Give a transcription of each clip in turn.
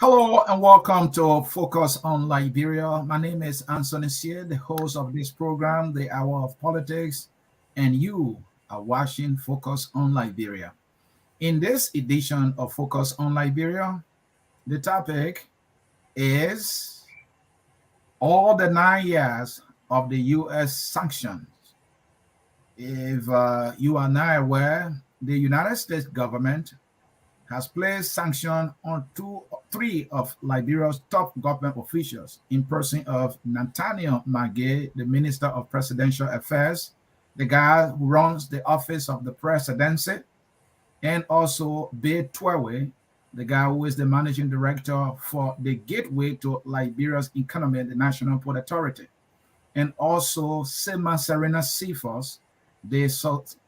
Hello and welcome to Focus on Liberia. My name is Ansony, Sieh, the host of this program, The Hour of Politics, and you are watching Focus on Liberia. In this edition of Focus on Liberia, the topic is all the 9 years of the U.S. sanctions. If you are not aware, the United States government has placed sanctions on three of Liberia's top government officials in person of Nathaniel Magay, the Minister of Presidential Affairs, the guy who runs the Office of the Presidency, and also Bay Twewe, the guy who is the Managing Director for the Gateway to Liberia's Economy, the National Port Authority, and also Sema Serena Cephas, the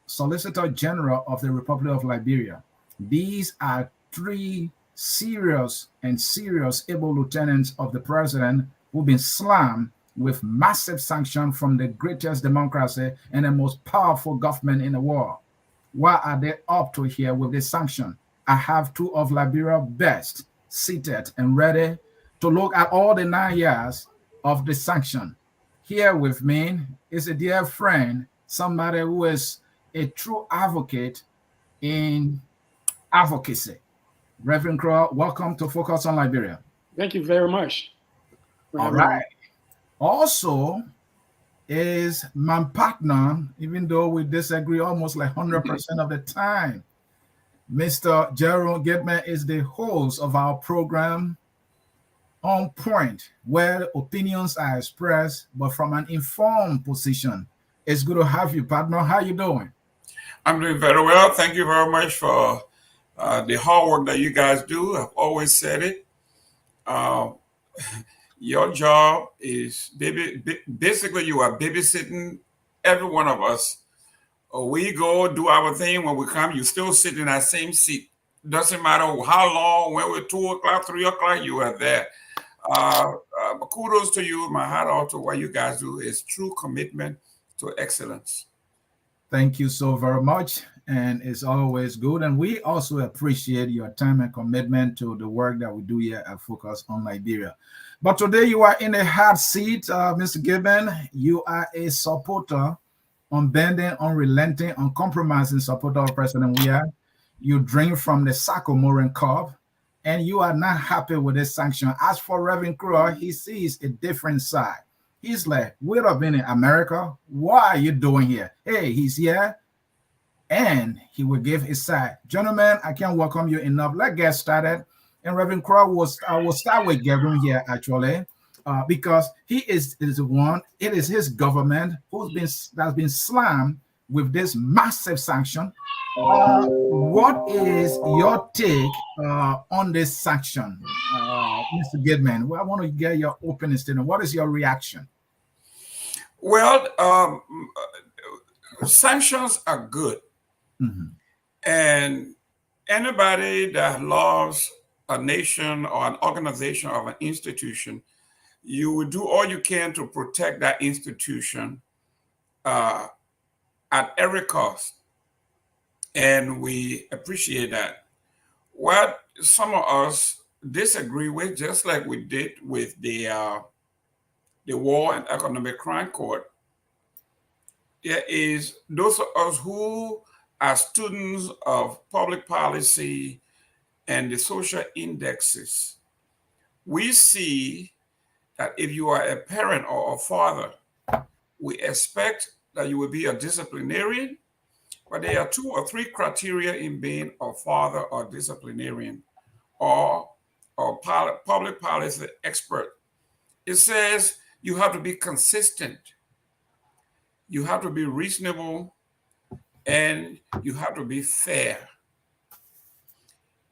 Solicitor General of the Republic of Liberia. These are three serious able lieutenants of the president who've been slammed with massive sanctions from the greatest democracy and the most powerful government in the world. What are they up to here with this sanction? I have two of Liberia's best seated and ready to look at all the 9 years of the sanction. Here with me is a dear friend, somebody who is a true advocate in advocacy. Reverend Crow, welcome to Focus on Liberia. Thank you very much. All right. Also is my partner, even though we disagree almost like 100% of the time. Mr. Gerald Gitman is the host of our program On Point, where opinions are expressed, but from an informed position. It's good to have you, partner. How you doing? I'm doing very well. Thank you very much for the hard work that you guys do. I've always said it. Uh, your job is basically you are babysitting every one of us. We go do our thing. When we come, you still sit in that same seat. Doesn't matter how long, when we're 2 o'clock, 3 o'clock, you are there. Kudos to you. My hat off to what you guys do is true commitment to excellence. Thank you so very much. And it's always good. And we also appreciate your time and commitment to the work that we do here at Focus on Liberia. But today you are in a hard seat, Mr. Gibbon. You are a supporter, unbending, unrelenting, uncompromising supporter of President Weah. You drink from the Sacomoran cup, and you are not happy with this sanction. As for Reverend Crow, he sees a different side. He's like, we'd have been in America. What are you doing here? Hey, he's here. And he will give his side. Gentlemen, I can't welcome you enough. Let's get started. And Reverend Crow will start with Gavin here, actually, because he is the one, it is his government that's been slammed with this massive sanction. What is your take on this sanction, Mr. Gidman? Well, I want to get your opening statement. What is your reaction? Well, sanctions are good. Mm-hmm. And anybody that loves a nation or an organization or an institution, you will do all you can to protect that institution at every cost. And we appreciate that. What some of us disagree with, just like we did with the War and Economic Crime Court, there is those of us who are students of public policy and the social indexes. We see that if you are a parent or a father, we expect that you will be a disciplinarian, but there are 2 or 3 criteria in being a father or disciplinarian or public policy expert. It says you have to be consistent, you have to be reasonable, and you have to be fair.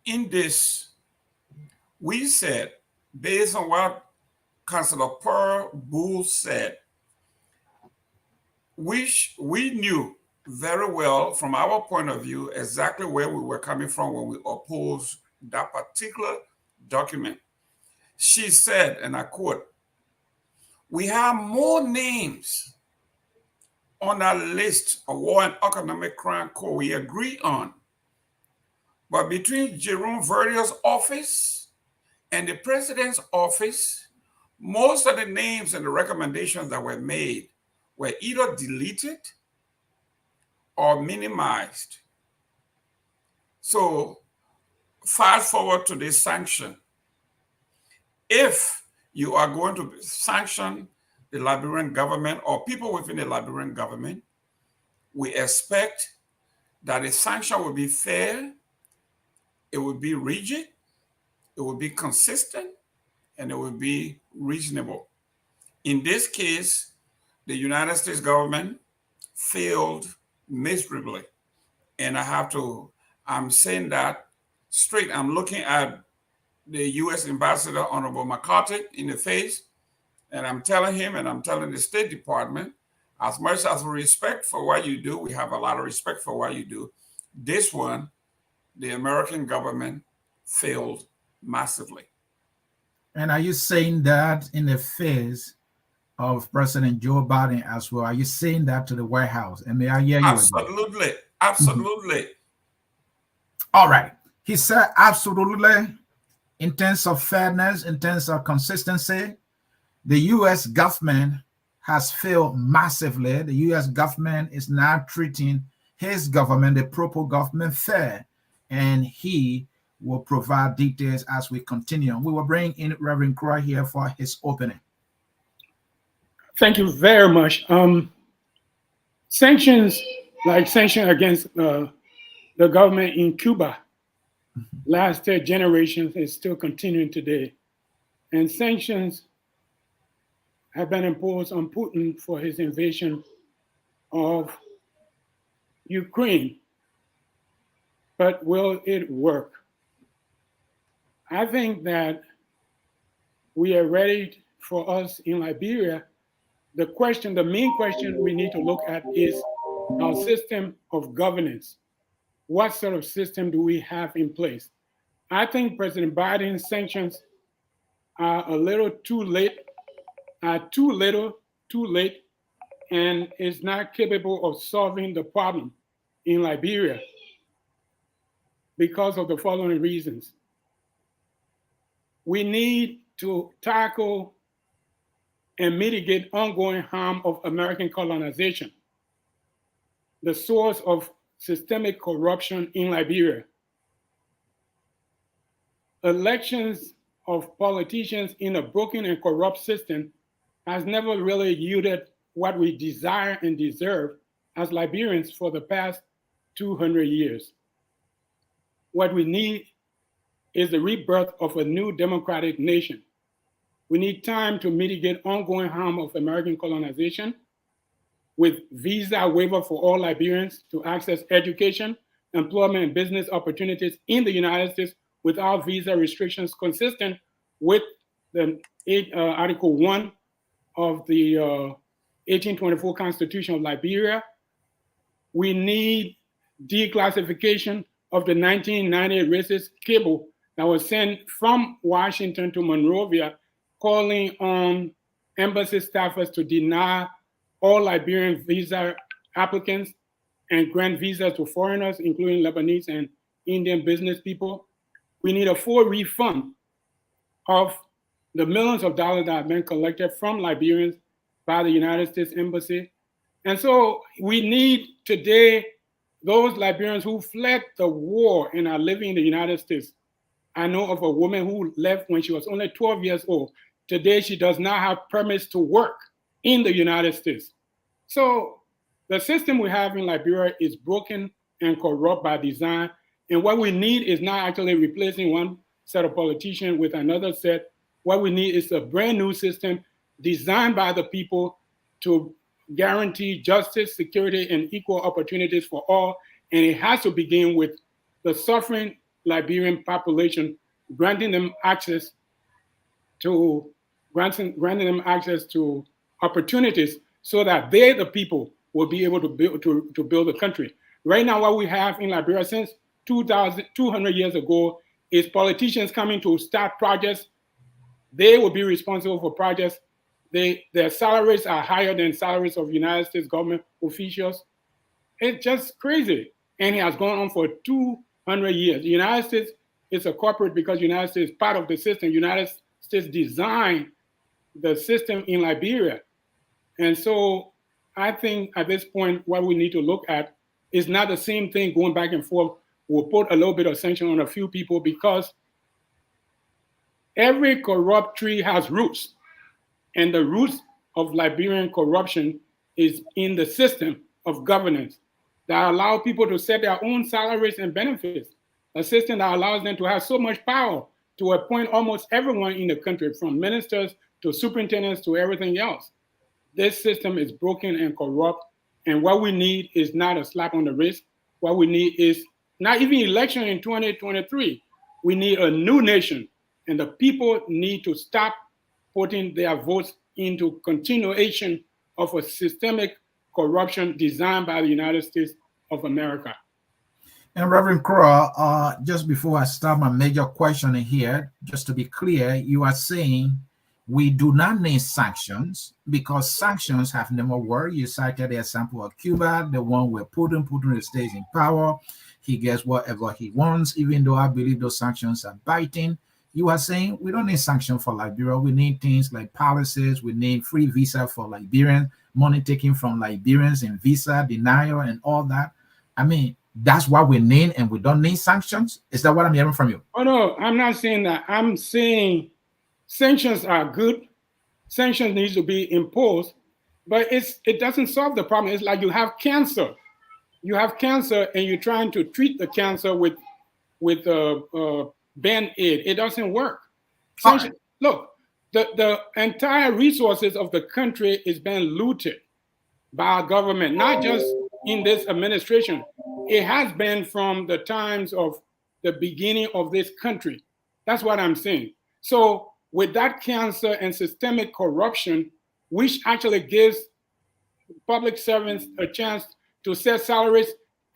In this, we said, based on what Councillor Pearl Bull said, we knew very well from our point of view exactly where we were coming from when we opposed that particular document. She said, and I quote, "We have more names on our list of War and Economic Crime Court we agree on. But between Jerome Verrier's office And the president's office, most of the names and the recommendations that were made were either deleted or minimized. So fast forward to this sanction. If you are going to sanction the Liberian government or people within the Liberian government, we expect that the sanction will be fair, it will be rigid, it will be consistent, and it will be reasonable. In this case, the United States government failed miserably. And I'm saying that straight. I'm looking at the U.S. Ambassador, Honorable McCarthy, in the face, and I'm telling him and I'm telling the State Department, as much as we respect for what you do, we have a lot of respect for what you do. This one, the American government failed massively. And are you saying that in the face of President Joe Biden as well? Are you saying that to the White House? And may I hear you again? Absolutely. Absolutely. All right. He said absolutely, in terms of fairness, in terms of consistency, the U.S. government has failed massively. The U.S. government is not treating his government, the proper government, fair. And he will provide details as we continue. We will bring in Reverend Croy here for his opening. Thank you very much. Sanctions, like sanctions against the government in Cuba, lasted generations and still continuing today. And sanctions have been imposed on Putin for his invasion of Ukraine. But will it work? I think that we are ready for us in Liberia. The main question we need to look at is our system of governance. What sort of system do we have in place? I think President Biden's sanctions are a little too late, too late, and is not capable of solving the problem in Liberia because of the following reasons. We need to tackle and mitigate ongoing harm of American colonization, the source of systemic corruption in Liberia. Elections of politicians in a broken and corrupt system has never really yielded what we desire and deserve as Liberians for the past 200 years. What we need is the rebirth of a new democratic nation. We need time to mitigate ongoing harm of American colonization with visa waiver for all Liberians to access education, employment, and business opportunities in the United States without visa restrictions, consistent with the Article 1 of the 1824 Constitution of Liberia. We need declassification of the 1990 racist cable that was sent from Washington to Monrovia, calling on embassy staffers to deny all Liberian visa applicants and grant visas to foreigners, including Lebanese and Indian business people. We need a full refund of the millions of dollars that have been collected from Liberians by the United States Embassy. And so we need today those Liberians who fled the war and are living in the United States. I know of a woman who left when she was only 12 years old. Today, she does not have permits to work in the United States. So the system we have in Liberia is broken and corrupt by design. And what we need is not actually replacing one set of politicians with another set. What we need is a brand new system designed by the people to guarantee justice, security, and equal opportunities for all. And it has to begin with the suffering Liberian population, granting them access to opportunities so that they, the people, will be able to build a country. Right now, what we have in Liberia since 200 years ago is politicians coming to start projects. They will be responsible for projects. Their salaries are higher than salaries of United States government officials. It's just crazy. And it has gone on for 200 years. The United States it's a corporate because United States is part of the system. United States designed the system in Liberia. And so I think at this point, what we need to look at is not the same thing going back and forth. We'll put a little bit of sanction on a few people because every corrupt tree has roots. And the roots of Liberian corruption is in the system of governance that allow people to set their own salaries and benefits. A system that allows them to have so much power to appoint almost everyone in the country, from ministers to superintendents to everything else. This system is broken and corrupt. And what we need is not a slap on the wrist. What we need is not even election in 2023. We need a new nation. And the people need to stop putting their votes into continuation of a systemic corruption designed by the United States of America. And Reverend Crow, just before I start my major question here, just to be clear, you are saying we do not need sanctions because sanctions have never worked. You cited the example of Cuba, the one where Putin stays in power. He gets whatever he wants, even though I believe those sanctions are biting. You are saying we don't need sanctions for Liberia. We need things like policies. We need free visa for Liberians, money taken from Liberians in visa denial and all that. I mean, that's what we need, and we don't need sanctions. Is that what I'm hearing from you? Oh, no, I'm not saying that. I'm saying sanctions are good. Sanctions need to be imposed, but it doesn't solve the problem. It's like you have cancer. You have cancer, and you're trying to treat the cancer with Band-Aid. It doesn't work. Sanctions, look, the entire resources of the country is being looted by our government, not just in this administration. It has been from the times of the beginning of this country. That's what I'm saying. So with that cancer and systemic corruption, which actually gives public servants a chance to set salaries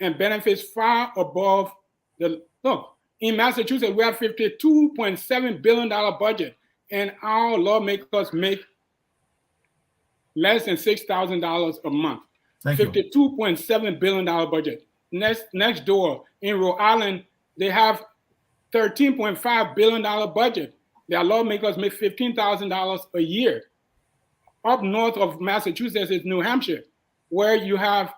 and benefits far above the, look, in Massachusetts, we have $52.7 billion budget, and our lawmakers make less than $6,000 a month. $52.7 billion budget. Next door in Rhode Island, they have $13.5 billion budget. Their lawmakers make $15,000 a year. Up north of Massachusetts is New Hampshire, where you have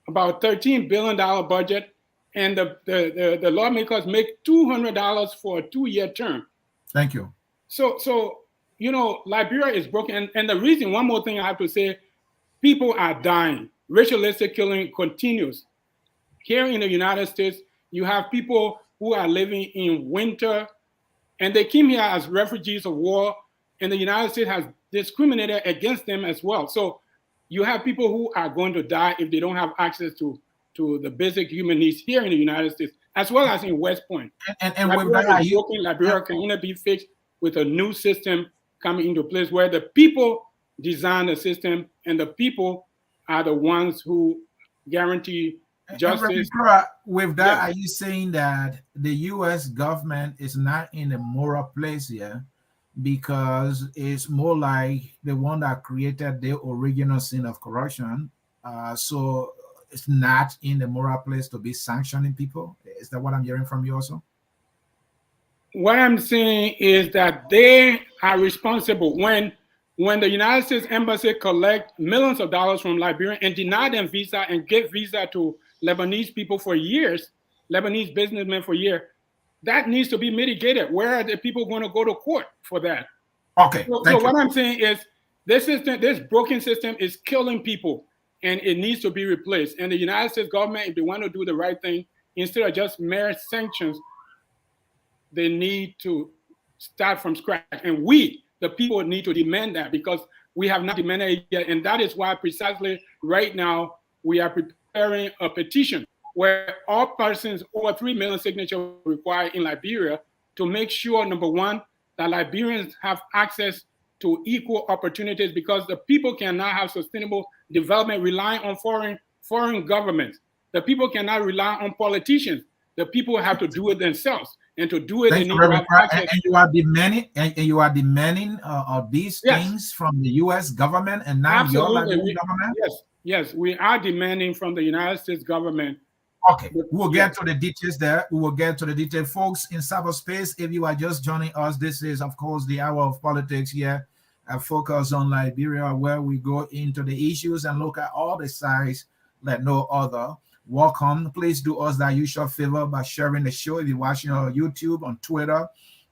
about $13 billion budget, and the lawmakers make $200 for a 2-year term. Thank you. So you know, Liberia is broken, and the reason, one more thing I have to say, people are dying. Ritualistic killing continues. Here in the United States, you have people who are living in winter, and they came here as refugees of war, and the United States has discriminated against them as well. So you have people who are going to die if they don't have access to the basic human needs here in the United States, as well as in West Point. And Liberia can only be fixed with a new system coming into place where the people design the system and the people are the ones who guarantee justice. With that, are you saying that the U.S. government is not in a moral place here because it's more like the one that created the original sin of corruption? So it's not in the moral place to be sanctioning people? Is that what I'm hearing from you also? What I'm saying is that they are responsible when the United States Embassy collect millions of dollars from Liberia and deny them visa and give visa to Lebanese people for years, Lebanese businessmen for years, that needs to be mitigated. Where are the people going to go to court for that? Okay. So what I'm saying is this system, this broken system is killing people, and it needs to be replaced. And the United States government, if they want to do the right thing, instead of just mere sanctions, they need to start from scratch. And we, the people, need to demand that because we have not demanded it yet. And that is why precisely right now we are preparing a petition where all persons over 3 million signatures required in Liberia to make sure, number one, that Liberians have access to equal opportunities, because the people cannot have sustainable development relying on foreign governments. The people cannot rely on politicians. The people have to do it themselves. And to do it, they need to have access. And you are demanding of these things from the U.S. government and not your Liberian government? Yes, we are demanding from the United States government Okay, we'll get to the details there. We will get to the detail. Folks in cyberspace, if you are just joining us, this is, of course, the Hour of Politics here at Focus on Liberia, where we go into the issues and look at all the sides like no other. Welcome. Please do us that usual favor by sharing the show. If you're watching on YouTube, on Twitter,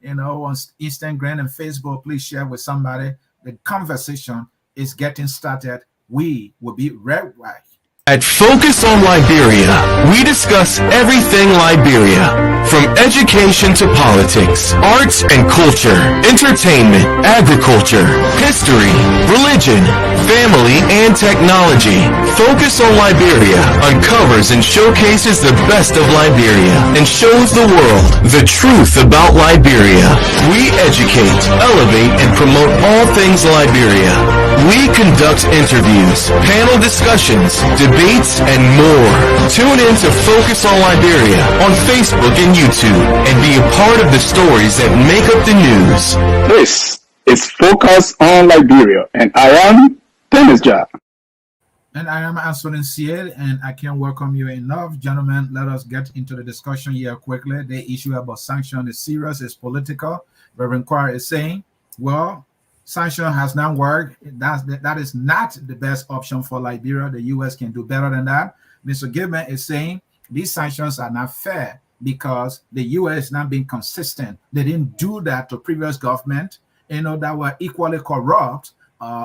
on Instagram and Facebook, please share with somebody. The conversation is getting started. We will be right back. At Focus on Liberia, we discuss everything Liberia, from education to politics, arts and culture, entertainment, agriculture, history, religion, family, and technology. Focus on Liberia uncovers and showcases the best of Liberia and shows the world the truth about Liberia. We educate, elevate, and promote all things Liberia. We conduct interviews, panel discussions, debates, and more. Tune in to Focus on Liberia on Facebook and YouTube and be a part of the stories that make up the news. This is Focus on Liberia, and I am Dennis Jah. And I am Ansony Sieh, and I can't welcome you enough. Gentlemen, let us get into the discussion here quickly. The issue about sanctions is serious, it's political. Reverend Choir is saying, well, sanction has not worked. That is not the best option for Liberia. The U.S. can do better than that. Mr. Gilman is saying these sanctions are not fair because the U.S. is not being consistent. They didn't do that to previous government, that were equally corrupt.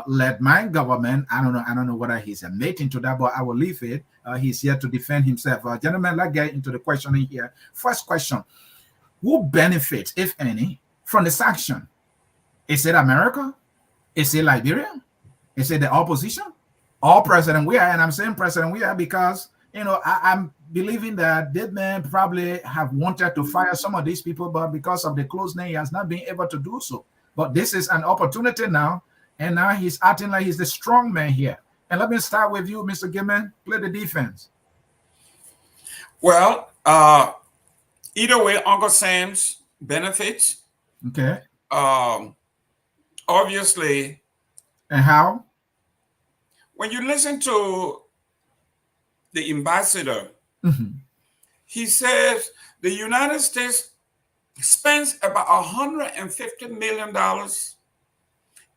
Led my government. I don't know whether he's admitting to that, but I will leave it. He's here to defend himself. Gentlemen, let's get into the questioning here. First question: who benefits, if any, from the sanction? Is it America? Is it Liberia? Is it the opposition? Or President Weah? And I'm saying President Weah because, I'm believing that this man probably have wanted to fire some of these people, but because of the close name, he has not been able to do so. But this is an opportunity now, and now he's acting like he's the strong man here. And let me start with you, Mr. Gilman. Play the defense. Well, either way, Uncle Sam's benefits. Okay. Obviously. And how? When you listen to the ambassador, he says the United States spends about $150 million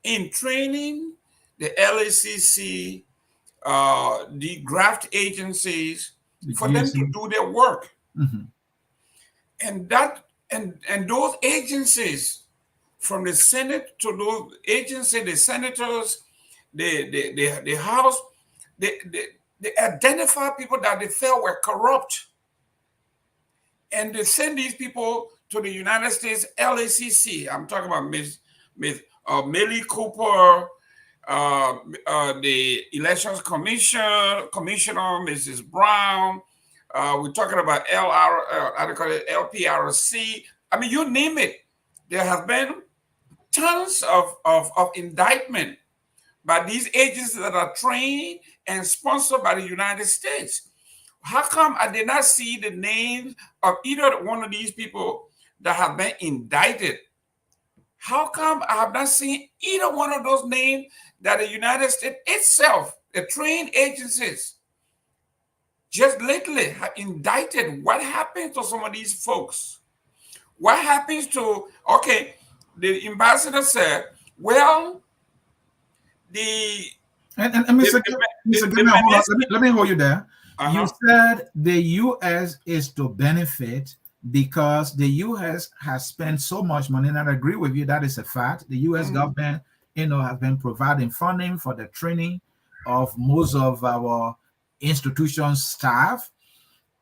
in training the LACC, the graft agencies, for them to do their work. And those agencies, from the Senate to those agencies, the senators, the House, they identify people that they felt were corrupt. And they send these people to the United States LACC. I'm talking about Miss Millie Cooper, the Elections Commissioner, Mrs. Brown. We're talking about LPRC. I mean, you name it. There have been tons of indictment by these agencies that are trained and sponsored by the United States. How come I did not see the names of either one of these people that have been indicted? How come I have not seen either one of those names that the United States itself, the trained agencies, just lately have indicted? What happens to some of these folks? What happens to, the ambassador said, well, Mr. Gilman, let me hold you there. You said the U.S. is to benefit because the U.S. has spent so much money, and I agree with you, that is a fact. The U.S. government, has been providing funding for the training of most of our institutions' staff.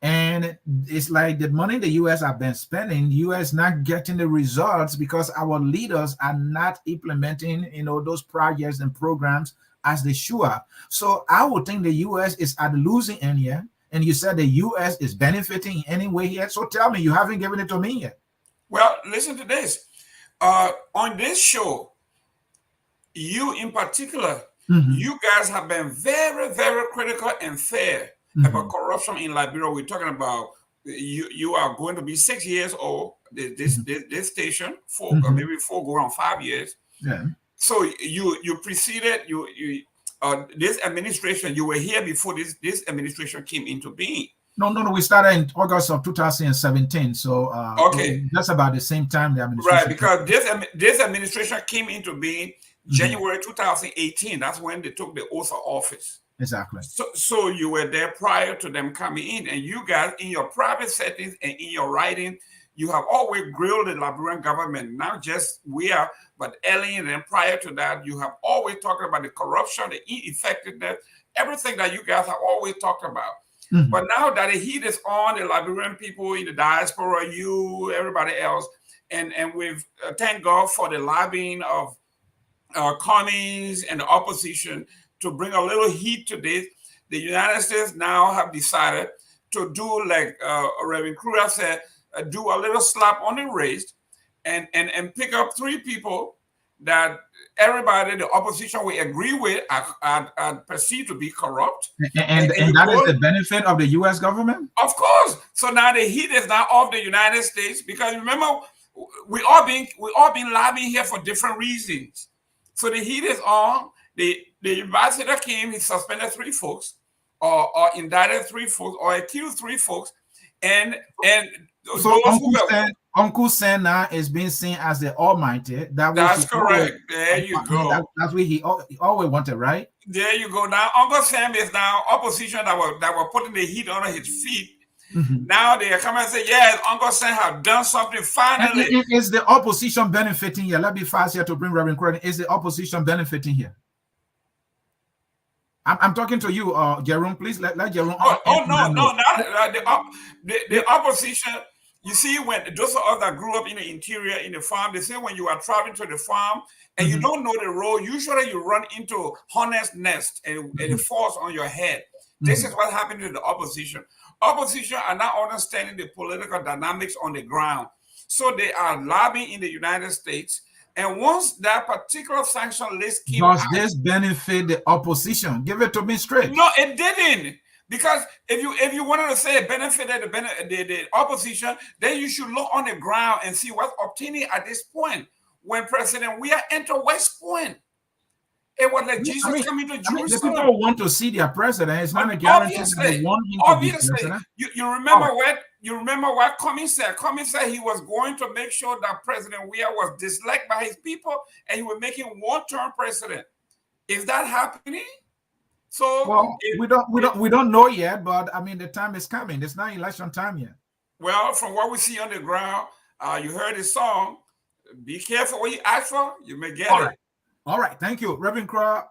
And it's like the money the U.S. have been spending, the U.S. not getting the results because our leaders are not implementing, those projects and programs as they should. So I would think the U.S. is at the losing end here. And you said the U.S. is benefiting in any way here. So tell me, you haven't given it to me yet. Well, listen to this. On this show, you in particular, you guys have been very, very critical and fair about corruption in Liberia. We're talking about you are going to be 6 years old. This station, maybe 4 going on 5 years. Yeah. So you preceded this administration. You were here before this administration came into being. No. We started in August of 2017. So Okay. that's about the same time the Right, administration. because this administration came into being January 2018. That's when they took the oath of office. Exactly. So you were there prior to them coming in, and you guys in your private settings and in your writing, you have always grilled the Liberian government, not just but early and then prior to that, you have always talked about the corruption, the ineffectiveness, everything that you guys have always talked about. But now that the heat is on, the Liberian people in the diaspora, you, everybody else, and we've thank God for the lobbying of Cummings and the opposition to bring a little heat to this. The United States now have decided to do, like Reverend Kruger said, do a little slap on the wrist and pick up 3 people that everybody, the opposition, will agree with and perceive to be corrupt. And that is the benefit of the U.S. government? Of course. So now the heat is now off the United States, because remember, we all been lobbying here for different reasons. So the heat is on. The ambassador came, he suspended 3 folks, or indicted 3 folks, or accused 3 folks, and so Uncle Sam now is being seen as the Almighty. That's correct. There you go. That's what he always wanted, right? There you go. Now Uncle Sam is now opposition that were putting the heat under his feet. Now they are coming and say, yes, Uncle Sam have done something finally. Is the opposition benefiting here? Let me fast here to bring Reverend Credit. Is the opposition benefiting here? I'm talking to you, Jerome. Please let Jerome. No. The opposition. You see, when those of us that grew up in the interior, in the farm, they say when you are traveling to the farm and you don't know the road, usually you run into hornet's nest and it falls on your head. This is what happened to the opposition. Opposition are not understanding the political dynamics on the ground. So they are lobbying in the United States. And once that particular sanction list came out, does this benefit the opposition? Give it to me straight. No, it didn't. Because if you wanted to say it benefited the opposition, then you should look on the ground and see what's obtaining at this point. When President Weah entered West Point, it was like Jesus coming to Jerusalem. The people want to see their president. It's not a guarantee that they want him to be president. You remember what Cummings said? Cummings said he was going to make sure that President Weah was disliked by his people, and he was making one-term president. Is that happening? So well, we don't know yet, but I mean the time is coming. It's not election time yet. Well, from what we see on the ground, you heard the song. Be careful what you ask for, you may get it. All right, thank you, Reverend Crow.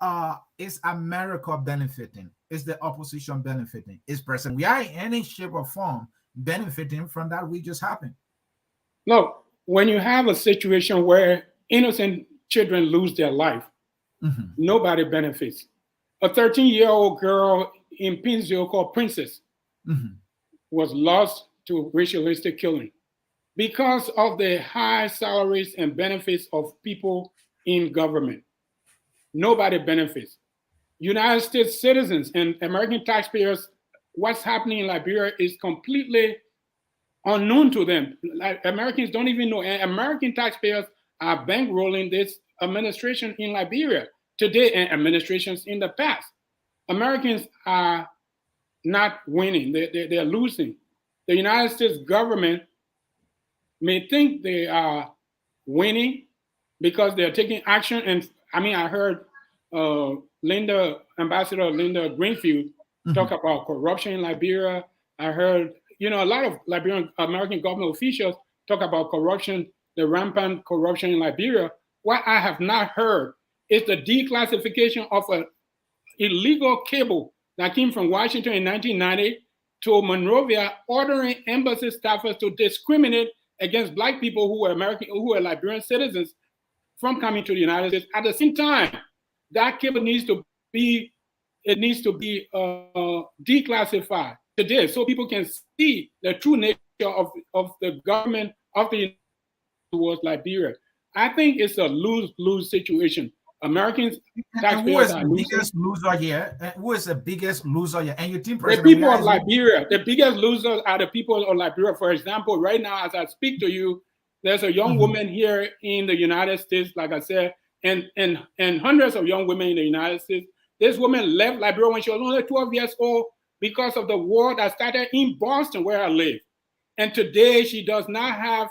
Is America benefiting? Is the opposition benefiting? Is President Weah in any shape or form benefiting from that which just happened? Look, when you have a situation where innocent children lose their life, nobody benefits. A 13-year-old girl in Pinzio called Princess was lost to ritualistic killing because of the high salaries and benefits of people in government. Nobody benefits. United States citizens and American taxpayers, what's happening in Liberia is completely unknown to them. Like, Americans don't even know. And American taxpayers are bankrolling this administration in Liberia today and administrations in the past. Americans are not winning. They're losing. The United States government may think they are winning because they're taking action. And I mean, I heard Ambassador Linda Greenfield talk about corruption in Liberia. I heard, a lot of Liberian American government officials talk about corruption, the rampant corruption in Liberia. What I have not heard is the declassification of an illegal cable that came from Washington in 1990 to Monrovia, ordering embassy staffers to discriminate against Black people who were Liberian citizens from coming to the United States. At the same time, that cable needs to be declassified today, so people can see the true nature of the government of the United States towards Liberia. I think it's a lose-lose situation. Americans, taxpayers are losing. Biggest loser here? Who is the biggest loser here? And you think the people of Liberia, the biggest losers are the people of Liberia. For example, right now, as I speak to you, there's a young woman here in the United States, like I said, and hundreds of young women in the United States. This woman left Liberia when she was only 12 years old because of the war that started in Boston, where I live. And today she does not have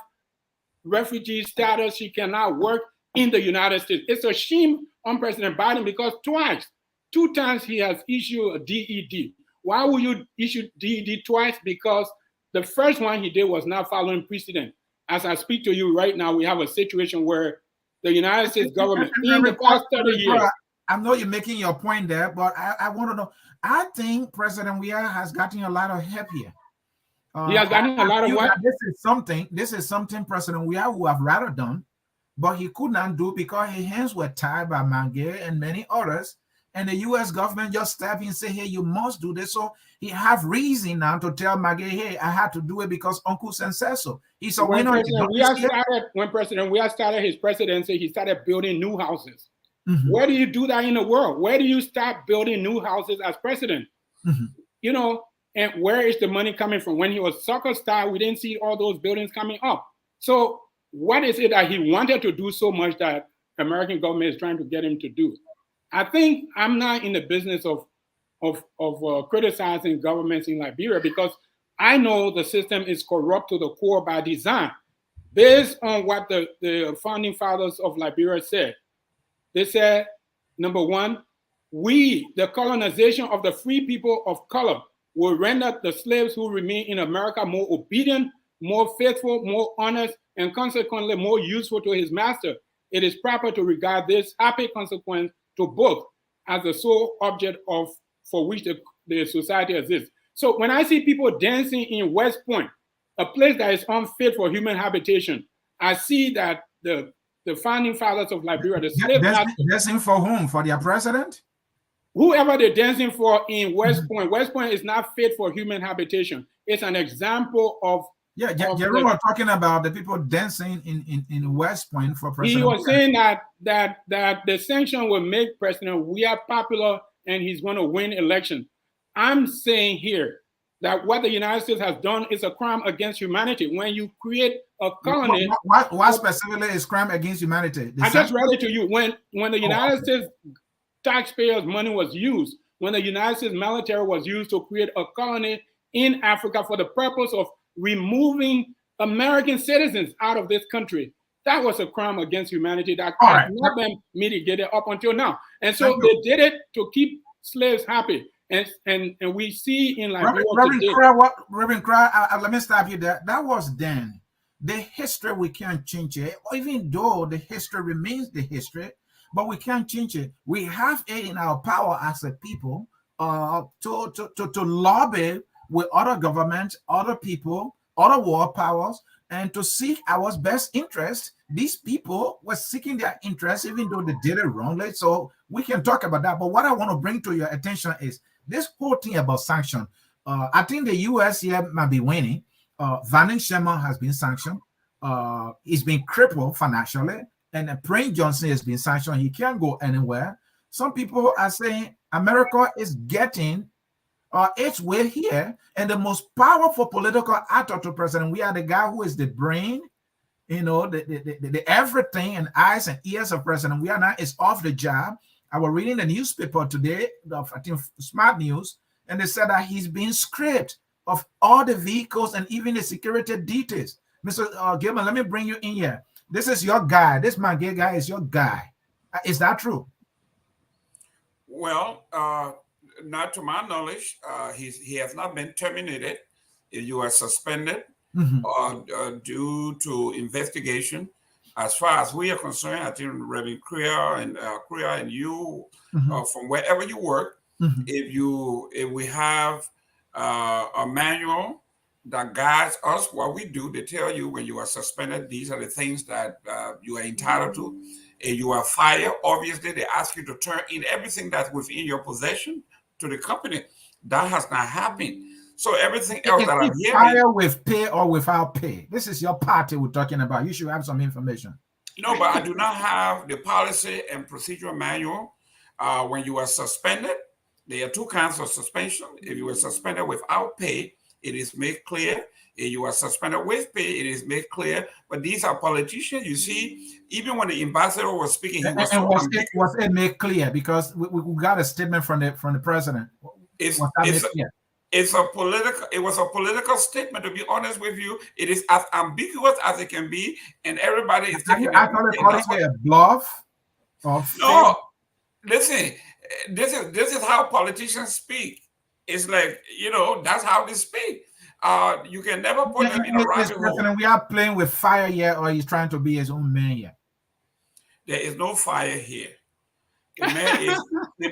refugee status. She cannot work in the United States. It's a shame on President Biden because two times he has issued a DED. Why would you issue DED twice? Because the first one he did was not following precedent. As I speak to you right now, we have a situation where the United States government in the past 30 years. I know you're making your point there, but I want to know. I think President Weah has gotten a lot of help here. He has gotten a lot of what? This is something President Weah would have rather done, but he could not do because his hands were tied by Mange and many others. And the U.S. government just stepped in and say, hey, you must do this. So he have reason now to tell Mange, hey, I had to do it because Uncle Sen said so. He said, when President Weah started his presidency, he started building new houses. Mm-hmm. Where do you do that in the world? Where do you start building new houses as president? Mm-hmm. You know, and where is the money coming from? When he was soccer star, we didn't see all those buildings coming up. So what is it that he wanted to do so much that American government is trying to get him to do? I think I'm not in the business of criticizing governments in Liberia because I know the system is corrupt to the core by design. Based on what the founding fathers of Liberia said, they said, number one, the colonization of the free people of color will render the slaves who remain in America more obedient, more faithful, more honest, and consequently more useful to his master. It is proper to regard this happy consequence to both as the sole object for which the society exists. So when I see people dancing in West Point, a place that is unfit for human habitation, I see that the founding fathers of Liberia, the slave masters, dancing for whom? For their president? Whoever they're dancing for in West Point. West Point is not fit for human habitation. It's an example of you were talking about the people dancing in West Point for President. He was saying that the sanction will make President Weah popular and he's going to win election. I'm saying here that what the United States has done is a crime against humanity. When you create a colony, what specifically is crime against humanity? I just read it to you. When the United States taxpayers' money was used, when the United States military was used to create a colony in Africa for the purpose of removing American citizens out of this country, that was a crime against humanity that has not been mitigated up until now. And so they did it to keep slaves happy. And we see in Liberia Reverend Cry, let me stop you there. That was then. The history, we can't change it. Even though the history remains the history, but we can't change it. We have it in our power as a people to lobby with other governments, other people, other world powers, and to seek our best interest. These people were seeking their interest, even though they did it wrongly. So we can talk about that. But what I want to bring to your attention is this whole thing about sanction. I think the U.S. here might be winning. Van Sherman has been sanctioned. He's been crippled financially. And Prince Johnson has been sanctioned. He can't go anywhere. Some people are saying America is getting its way here. And the most powerful political actor to President, we are the guy who is the brain, you know, the everything and eyes and ears of President. We are now is off the job. I was reading the newspaper today, I think Smart News, and they said that he's being stripped of all the vehicles and even the security details. Mr. Gilman, let me bring you in here. This is your guy. This Mange guy is your guy. Is that true? Well, not to my knowledge. He has not been terminated. You are suspended due to investigation. As far as we are concerned, I think Reverend Kriya and you, from wherever you work, if we have a manual that guides us what we do, they tell you when you are suspended, these are the things that you are entitled to. And you are fired, obviously they ask you to turn in everything that's within your possession to the company. That has not happened. So everything else that I'm hearing, fire with pay or without pay. This is your party we're talking about. You should have some information. No, but I do not have the policy and procedure manual. When you are suspended, there are two kinds of suspension. If you are suspended without pay, it is made clear. If you are suspended with pay, it is made clear. But these are politicians. You see, even when the ambassador was speaking, he was was it made clear? Because we got a statement from the president. It's It was a political statement, to be honest with you. It is as ambiguous as it can be, and everybody is Are you taking it. actually calling it a bluff or fake? No, listen, this is how politicians speak. It's like, that's how they speak. You can never put them in a rabbit hole. We are playing with fire here, or he's trying to be his own man here. There is no fire here. The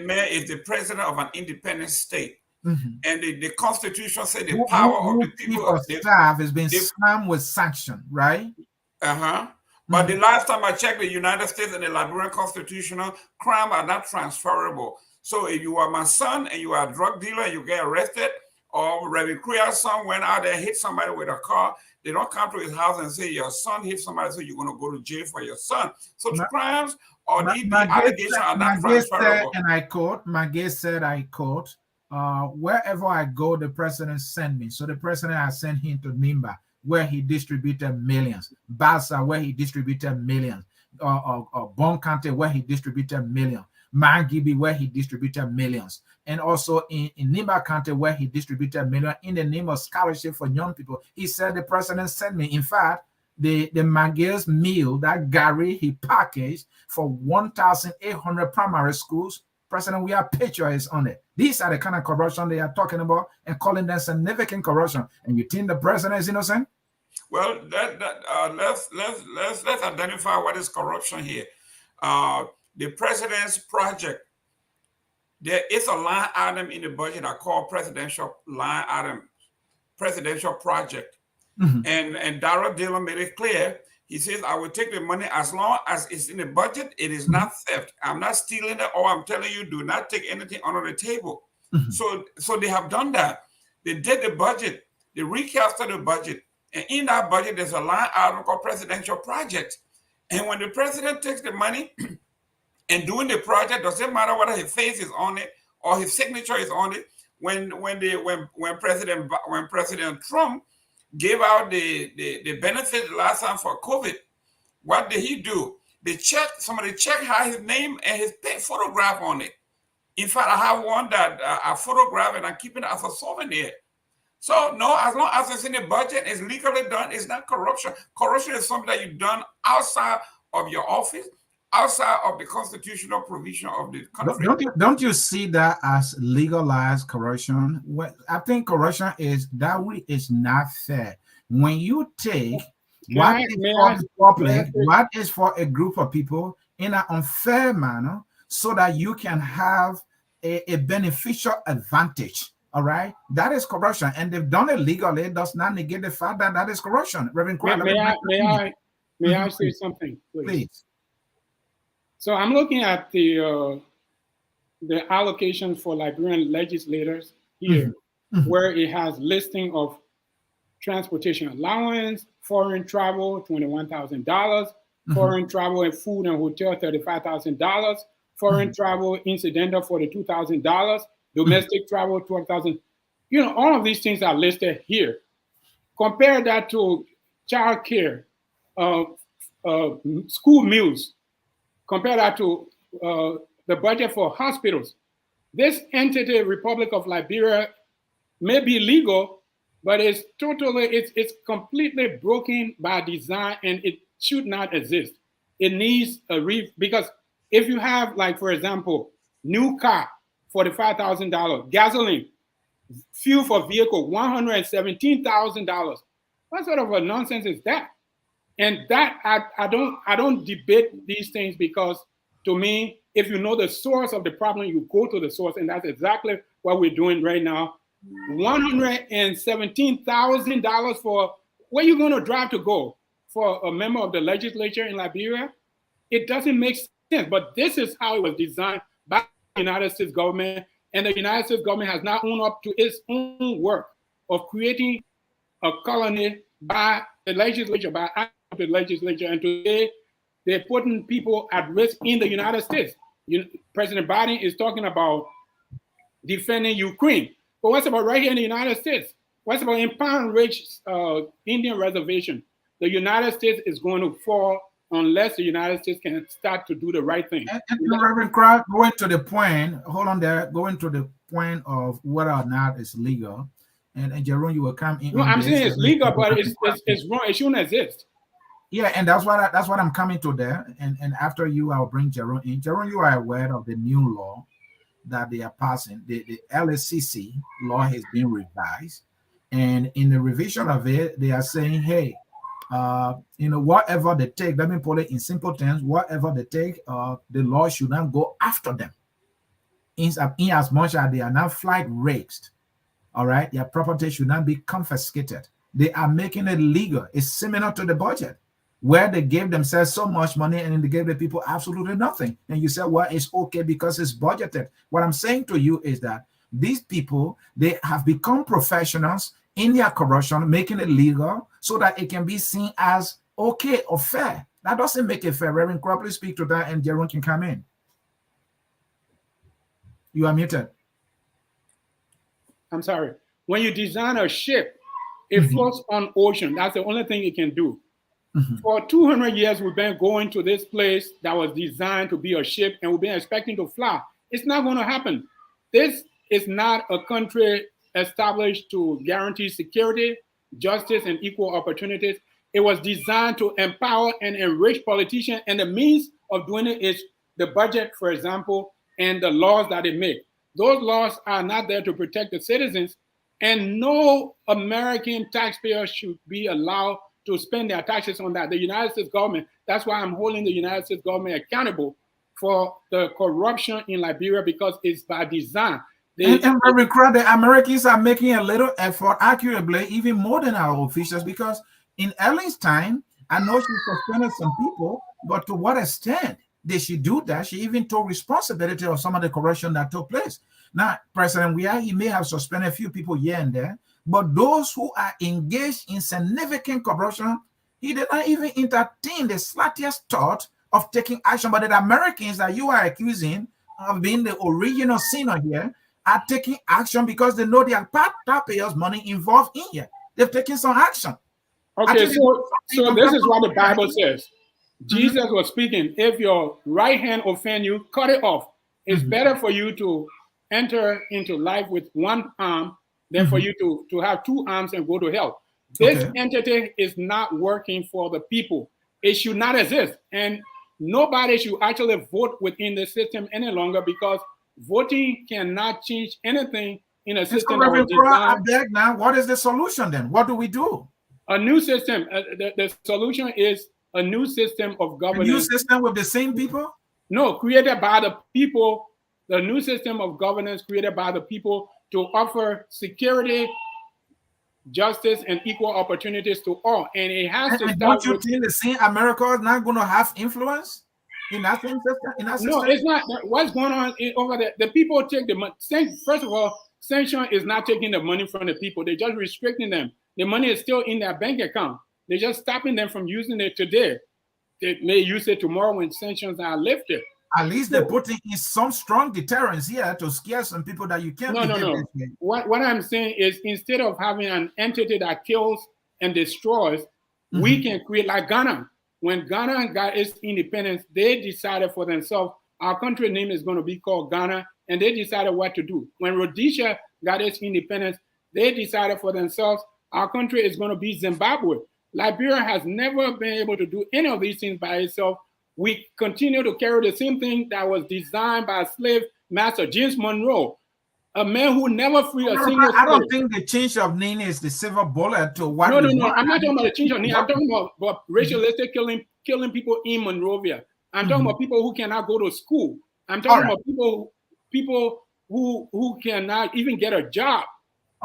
mayor is the president of an independent state. And the Constitution said the power of the people of staff has been slammed with sanction, right? But the last time I checked, the United States and the Liberian constitutional crime are not transferable. So if you are my son and you are a drug dealer and you get arrested, or Reverend Kriya's son went out there and hit somebody with a car, they don't come to his house and say your son hit somebody, so you're going to go to jail for your son. So the crimes or the allegations are not transferable. And I quote, Magay said, I quote, wherever I go, the president sent me. So the president has sent him to Nimba, where he distributed millions. Basa, where he distributed millions. Bon County, where he distributed millions. Mangibi, where he distributed millions. And also in Nimba County, where he distributed millions in the name of scholarship for young people. He said the president sent me. In fact, the Magay's meal, that Gary he packaged for 1,800 primary schools, President, we are patriots on it. These are the kind of corruption they are talking about and calling them significant corruption. And you think the president is innocent? Well, let's identify what is corruption here. The president's project. There is a line item in the budget I call presidential line item, presidential project. And Darrell Dillon made it clear. He says, I will take the money as long as it's in the budget. It is not theft. I'm not stealing it, or I'm telling you, do not take anything under the table. So they have done that. They did the budget. They recasted the budget. And in that budget, there's a line item called presidential project. And when the president takes the money and doing the project, doesn't matter whether his face is on it or his signature is on it. When President Trump gave out the benefit last time for COVID, what did he do? Somebody checked had his name and his photograph on it. In fact, I have one that I photographed and I'm keeping it as a souvenir. So no, as long as it's in the budget, it's legally done, it's not corruption. Corruption is something that you've done outside of your office, outside of the constitutional provision of the country. Don't you see that as legalized corruption? I think corruption is not fair. When you take what is for the public, what is for a group of people in an unfair manner, so that you can have a beneficial advantage. All right, that is corruption, and they've done it legally. It does not negate the fact that that is corruption. Reverend Kwame, may I say something, please? So I'm looking at the allocations for Liberian legislators here, where it has listing of transportation allowance, foreign travel, $21,000, foreign travel and food and hotel, $35,000, foreign travel incidental $42,000, domestic travel, $12,000. All of these things are listed here. Compare that to child care, school meals. Compare that to the budget for hospitals. This entity, Republic of Liberia, may be legal, but it's completely broken by design, and it should not exist. It needs because if you have, like, for example, new car, $45,000, gasoline, fuel for vehicle, $117,000. What sort of a nonsense is that? And that I don't debate these things, because to me, if you know the source of the problem, you go to the source, and that's exactly what we're doing right now. $117,000 for where you're going to drive to go for a member of the legislature in Liberia? It doesn't make sense. But this is how it was designed by the United States government, and the United States government has not owned up to its own work of creating a colony by the legislature, the legislature, and today they're putting people at risk in the United States. President Biden is talking about defending Ukraine, but what's about right here in the United States? What's about in Pound Ridge Indian Reservation? The United States is going to fall unless the United States can start to do the right thing. And Reverend Crowd, going to the point, hold on there, going to the point of whether or not it's legal. And Jerome, you will come in. No, I'm saying it's legal, but it's wrong. It shouldn't exist. Yeah, and that's what I'm coming to there. And after you, I'll bring Jerome in. Jerome, you are aware of the new law that they are passing. The LSCC law has been revised. And in the revision of it, they are saying, hey, whatever they take, let me put it in simple terms, whatever they take, the law should not go after them. In as much as they are not flight raised, all right, their property should not be confiscated. They are making it legal. It's similar to the budget, where they gave themselves so much money and then they gave the people absolutely nothing. And you say, well, it's okay because it's budgeted. What I'm saying to you is that these people, they have become professionals in their corruption, making it legal so that it can be seen as okay or fair. That doesn't make it fair. Reverend Crowd, please speak to that and Jerome can come in. You are muted. I'm sorry. When you design a ship, it floats on ocean. That's the only thing it can do. For 200 years, we've been going to this place that was designed to be a ship, and we've been expecting to fly. It's not going to happen. This is not a country established to guarantee security, justice, and equal opportunities. It was designed to empower and enrich politicians, and the means of doing it is the budget, for example, and the laws that they make. Those laws are not there to protect the citizens, and no American taxpayer should be allowed to spend their taxes on that. The United States government, that's why I'm holding the United States government accountable for the corruption in Liberia, because it's by design. And Reverend Crowd, the Americans are making a little effort, arguably even more than our officials, because in Ellen's time, I know she suspended some people, but to what extent did she do that? She even took responsibility of some of the corruption that took place. Now, President Weah, he may have suspended a few people here and there, but those who are engaged in significant corruption, he did not even entertain the slightest thought of taking action. But the Americans that you are accusing of being the original sinner here are taking action because they know there are taxpayers' money involved in here. They've taken some action. Okay, so this is what the Bible says. Jesus was speaking, if your right hand offend you, cut it off. It's better for you to enter into life with one arm than for you to have two arms and go to hell. This entity is not working for the people. It should not exist. And nobody should actually vote within the system any longer, because voting cannot change anything in a system that was designed. Now, what is the solution then? What do we do? A new system. The solution is a new system of governance. A new system with the same people? No, created by the people. The new system of governance created by the people to offer security, justice, and equal opportunities to all. And it has to start. Don't you think the same America is not going to have influence in that same system? No, it's not. What's going on over there? The people take the money. First of all, Sanctions is not taking the money from the people. They're just restricting them. The money is still in their bank account. They're just stopping them from using it today. They may use it tomorrow when sanctions are lifted. At least they're putting in some strong deterrence here to scare some people that you can't. No. What I'm saying is, instead of having an entity that kills and destroys, we can create like Ghana. When Ghana got its independence, they decided for themselves, our country name is going to be called Ghana, and they decided what to do. When Rhodesia got its independence, they decided for themselves, our country is going to be Zimbabwe. Liberia has never been able to do any of these things by itself. We continue to carry the same thing that was designed by slave master James Monroe, a man who never freed a single slave. I don't think the change of name is the silver bullet to what. No. I'm not talking about the change of name. I'm talking about racialistic killing people in Monrovia. I'm talking about people who cannot go to school. I'm talking about people who cannot even get a job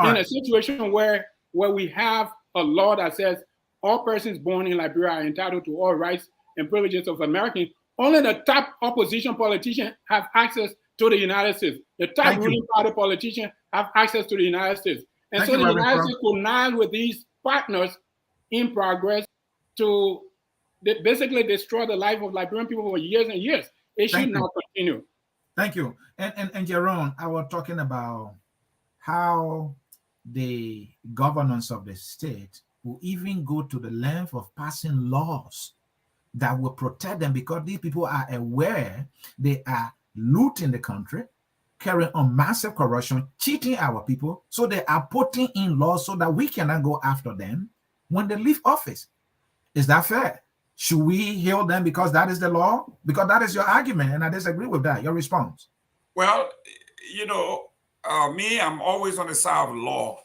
in a situation where we have a law that says all persons born in Liberia are entitled to all rights and privileges of Americans. Only the top opposition politicians have access to the United States. The top ruling party politicians have access to the United States. And so the United States connived with these partners in progress to basically destroy the life of Liberian people for years and years. It should not continue. Thank you. And Jerome, I was talking about how the governance of the state will even go to the length of passing laws that will protect them, because these people are aware they are looting the country, carrying on massive corruption, cheating our people. So they are putting in laws so that we cannot go after them when they leave office. Is that fair? Should we heal them because that is the law? Because that is your argument, and I disagree with that. Your response? Well, me, I'm always on the side of law.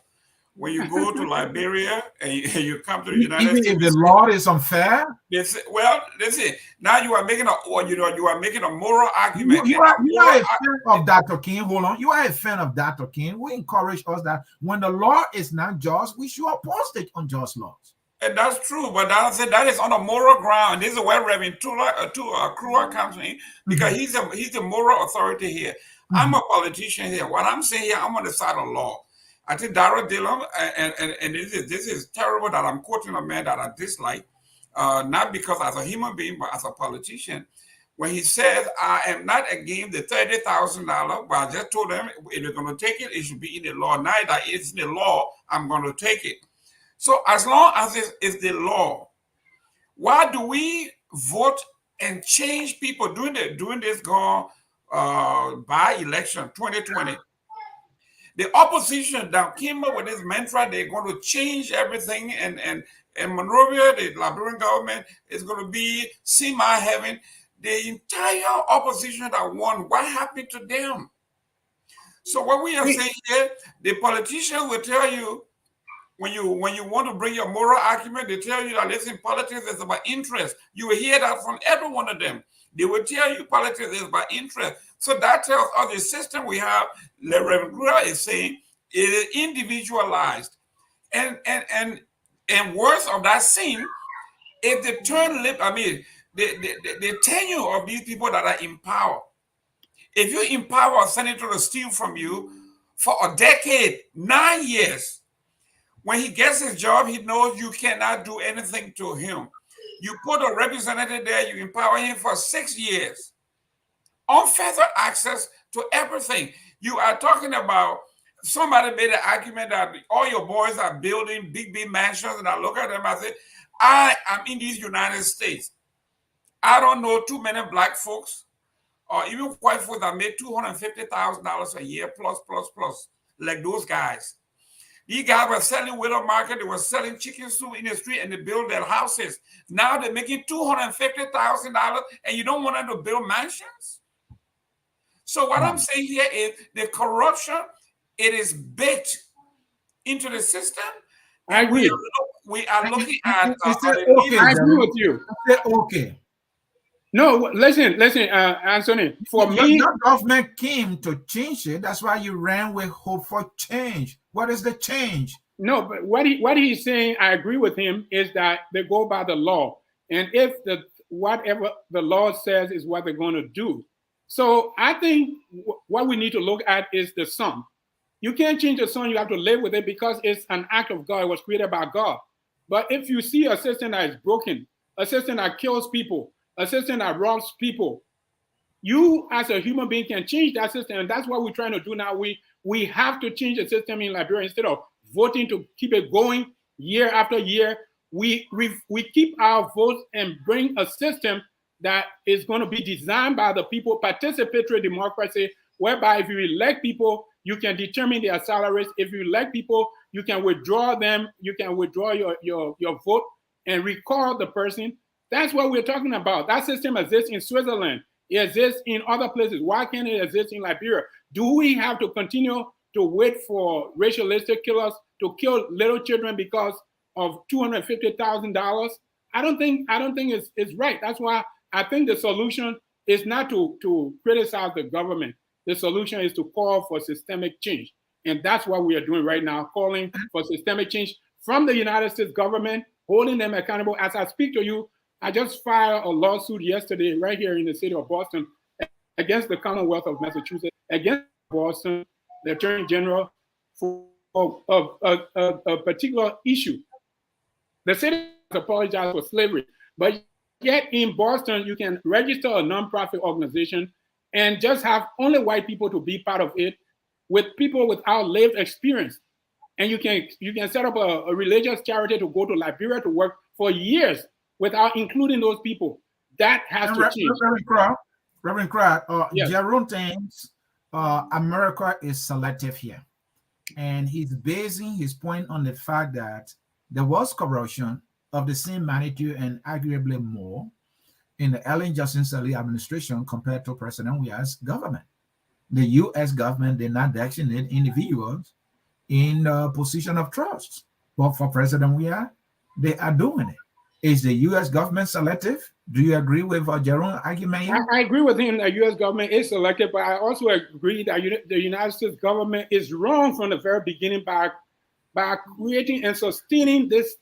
When you go to Liberia and you come to the United Even States, if the law is unfair, listen. Now you are making a moral argument. you are a fan of Dr. King. Hold on, you are a fan of Dr. King. We encourage us that when the law is not just, we should oppose the unjust laws. And that's true, but that is on a moral ground. This is where Reverend Kruger comes in, because he's the moral authority here. I'm a politician here. What I'm saying here, I'm on the side of law. I think Darrell Dillon, and this is terrible that I'm quoting a man that I dislike, not because as a human being, but as a politician. When he says, I am not against the $30,000, but I just told them, if you're going to take it, it should be in the law. Now that it's in the law, I'm going to take it. So as long as it is the law, why do we vote and change people during this by-election 2020? The opposition that came up with this mantra, they're going to change everything, and Monrovia, the Liberian government, is going to be semi-heaven. The entire opposition that won, what happened to them? So what we are saying here, the politician will tell you, when you want to bring your moral argument, they tell you that, listen, politics is about interest. You will hear that from every one of them. They will tell you politics is about interest. So that tells us the system we have, the Reverend Kruger is saying, it is individualized. And worse of that scene is the the tenure of these people that are in power. If you empower a senator to steal from you for a decade, 9 years, when he gets his job, he knows you cannot do anything to him. You put a representative there, you empower him for 6 years. Unfettered access to everything. You are talking about, somebody made an argument that all your boys are building big mansions, and I look at them, I say, I am in these United States. I don't know too many black folks or even white folks that made $250,000 a year plus, like those guys. These guys were selling widow market, they were selling chicken soup in the street, and they build their houses. Now they're making $250,000, and you don't want them to build mansions? So what I'm saying here is the corruption, it is baked into the system. I agree. We are looking at... I agree with you. Okay. No, listen, Anthony. For me, the government came to change it. That's why you ran with hope for change. What is the change? No, but what he's saying, I agree with him, is that they go by the law, and if whatever the law says is what they're going to do. So I think what we need to look at is the sum. You can't change the sum; you have to live with it, because it's an act of God. It was created by God. But if you see a system that is broken, a system that kills people, a system that robs people, you as a human being can change that system. And that's what we're trying to do now. We have to change the system in Liberia. Instead of voting to keep it going year after year, we keep our votes and bring a system that is going to be designed by the people, participatory democracy, whereby if you elect people, you can determine their salaries. If you elect people, you can withdraw them. You can withdraw your vote and recall the person. That's what we're talking about. That system exists in Switzerland. It exists in other places. Why can't it exist in Liberia? Do we have to continue to wait for racialistic killers to kill little children because of $250,000? I don't think it's right. That's why I think the solution is not to criticize the government. The solution is to call for systemic change. And that's what we are doing right now, calling for systemic change from the United States government, holding them accountable. As I speak to you, I just filed a lawsuit yesterday right here in the city of Boston against the Commonwealth of Massachusetts, against Boston, the Attorney General, for a particular issue. The city has apologized for slavery, but yet in Boston, you can register a nonprofit organization and just have only white people to be part of it, with people without lived experience. And you can set up a religious charity to go to Liberia to work for years without including those people. That has to change. Reverend Crowd, Yes. Jerome thinks America is selective here. And he's basing his point on the fact that there was corruption of the same magnitude and arguably more in the Ellen Johnson Sirleaf administration compared to President Weah's government. The U.S. government did not designate individuals in a position of trust. But for President Weah, they are doing it. Is the U.S. government selective? Do you agree with Jerome's argument here? I agree with him that U.S. government is selective, but I also agree that the United States government is wrong from the very beginning by creating and sustaining this